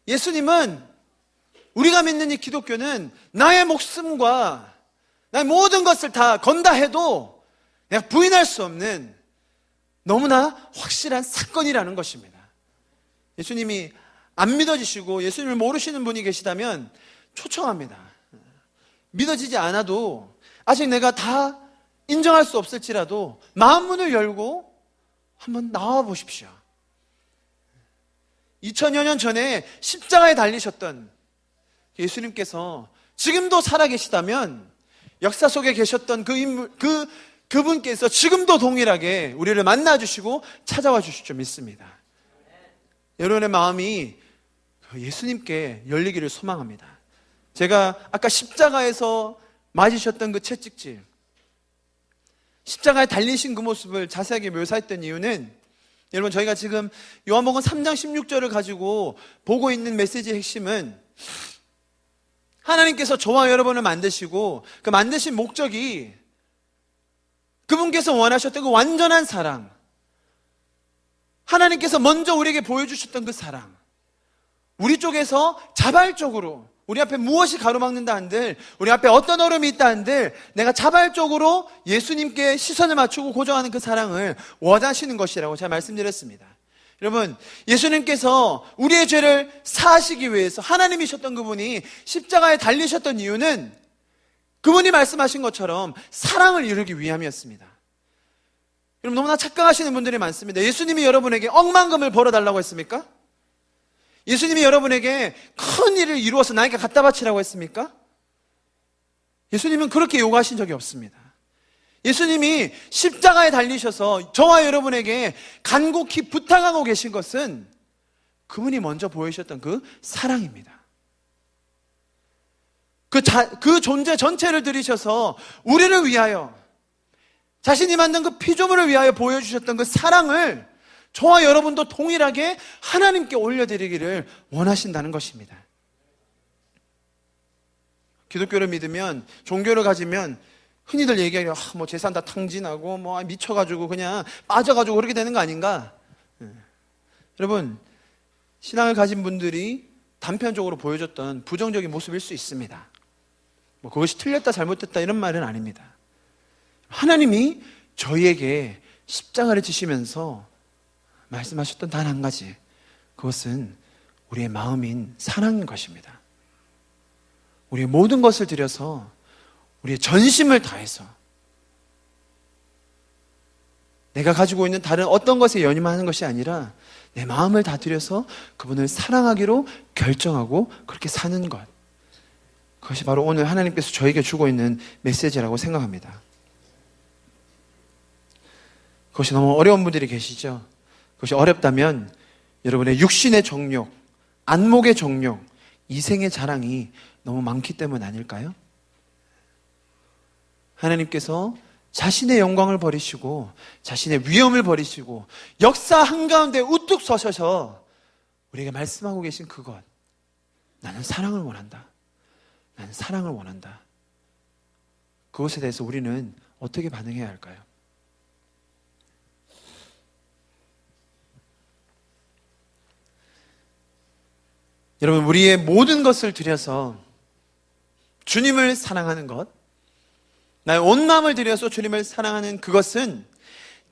[SPEAKER 1] 예수님은, 우리가 믿는 이 기독교는 나의 목숨과 나의 모든 것을 다 건다 해도 내가 부인할 수 없는 너무나 확실한 사건이라는 것입니다. 예수님이 안 믿어지시고 예수님을 모르시는 분이 계시다면 초청합니다. 믿어지지 않아도 아직 내가 다 인정할 수 없을지라도 마음문을 열고 한번 나와 보십시오. 2000여 년 전에 십자가에 달리셨던 예수님께서 지금도 살아계시다면 역사 속에 계셨던 그분께서 지금도 동일하게 우리를 만나주시고 찾아와 주실 줄 믿습니다. 여러분의 마음이 예수님께 열리기를 소망합니다. 제가 아까 십자가에서 맞으셨던 그 채찍질, 십자가에 달리신 그 모습을 자세하게 묘사했던 이유는, 여러분, 저희가 지금 요한복음 3장 16절을 가지고 보고 있는 메시지의 핵심은 하나님께서 저와 여러분을 만드시고 그 만드신 목적이 그분께서 원하셨던 그 완전한 사랑, 하나님께서 먼저 우리에게 보여주셨던 그 사랑, 우리 쪽에서 자발적으로, 우리 앞에 무엇이 가로막는다 한들, 우리 앞에 어떤 어려움이 있다 한들 내가 자발적으로 예수님께 시선을 맞추고 고정하는 그 사랑을 원하시는 것이라고 제가 말씀드렸습니다. 여러분, 예수님께서 우리의 죄를 사하시기 위해서 하나님이셨던 그분이 십자가에 달리셨던 이유는 그분이 말씀하신 것처럼 사랑을 이루기 위함이었습니다. 여러분, 너무나 착각하시는 분들이 많습니다. 예수님이 여러분에게 억만금을 벌어달라고 했습니까? 예수님이 여러분에게 큰 일을 이루어서 나에게 갖다 바치라고 했습니까? 예수님은 그렇게 요구하신 적이 없습니다. 예수님이 십자가에 달리셔서 저와 여러분에게 간곡히 부탁하고 계신 것은 그분이 먼저 보여주셨던 그 사랑입니다. 그 존재 전체를 들이셔서 우리를 위하여, 자신이 만든 그 피조물을 위하여 보여주셨던 그 사랑을 저와 여러분도 동일하게 하나님께 올려드리기를 원하신다는 것입니다. 기독교를 믿으면, 종교를 가지면 흔히들 얘기하기로 뭐 재산 다 탕진하고 뭐 미쳐가지고 그냥 빠져가지고 그렇게 되는 거 아닌가? 여러분, 신앙을 가진 분들이 단편적으로 보여줬던 부정적인 모습일 수 있습니다. 뭐 그것이 틀렸다 잘못됐다 이런 말은 아닙니다. 하나님이 저희에게 십자가를 지시면서 말씀하셨던 단 한 가지, 그것은 우리의 마음인 사랑인 것입니다. 우리의 모든 것을 들여서, 우리의 전심을 다해서, 내가 가지고 있는 다른 어떤 것에 연연하는 것이 아니라 내 마음을 다 들여서 그분을 사랑하기로 결정하고 그렇게 사는 것, 그것이 바로 오늘 하나님께서 저에게 주고 있는 메시지라고 생각합니다. 그것이 너무 어려운 분들이 계시죠? 그것이 어렵다면 여러분의 육신의 정욕, 안목의 정욕, 이생의 자랑이 너무 많기 때문 아닐까요? 하나님께서 자신의 영광을 버리시고 자신의 위엄을 버리시고 역사 한가운데 우뚝 서셔서 우리에게 말씀하고 계신 그것, 나는 사랑을 원한다, 나는 사랑을 원한다. 그것에 대해서 우리는 어떻게 반응해야 할까요? 여러분, 우리의 모든 것을 들여서 주님을 사랑하는 것, 나의 온 마음을 들여서 주님을 사랑하는 그것은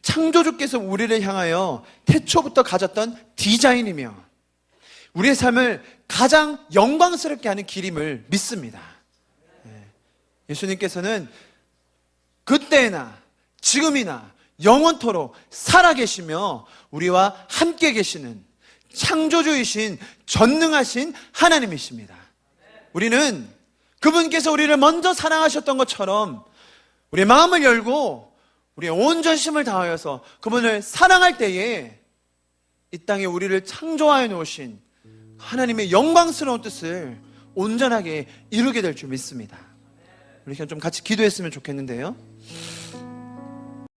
[SPEAKER 1] 창조주께서 우리를 향하여 태초부터 가졌던 디자인이며 우리의 삶을 가장 영광스럽게 하는 길임을 믿습니다. 예수님께서는 그때나 지금이나 영원토록 살아계시며 우리와 함께 계시는 창조주이신 전능하신 하나님이십니다. 우리는 그분께서 우리를 먼저 사랑하셨던 것처럼 우리의 마음을 열고 우리의 온 전심을 다하여서 그분을 사랑할 때에 이 땅에 우리를 창조하여 놓으신 하나님의 영광스러운 뜻을 온전하게 이루게 될 줄 믿습니다. 우리 좀 같이 기도했으면 좋겠는데요.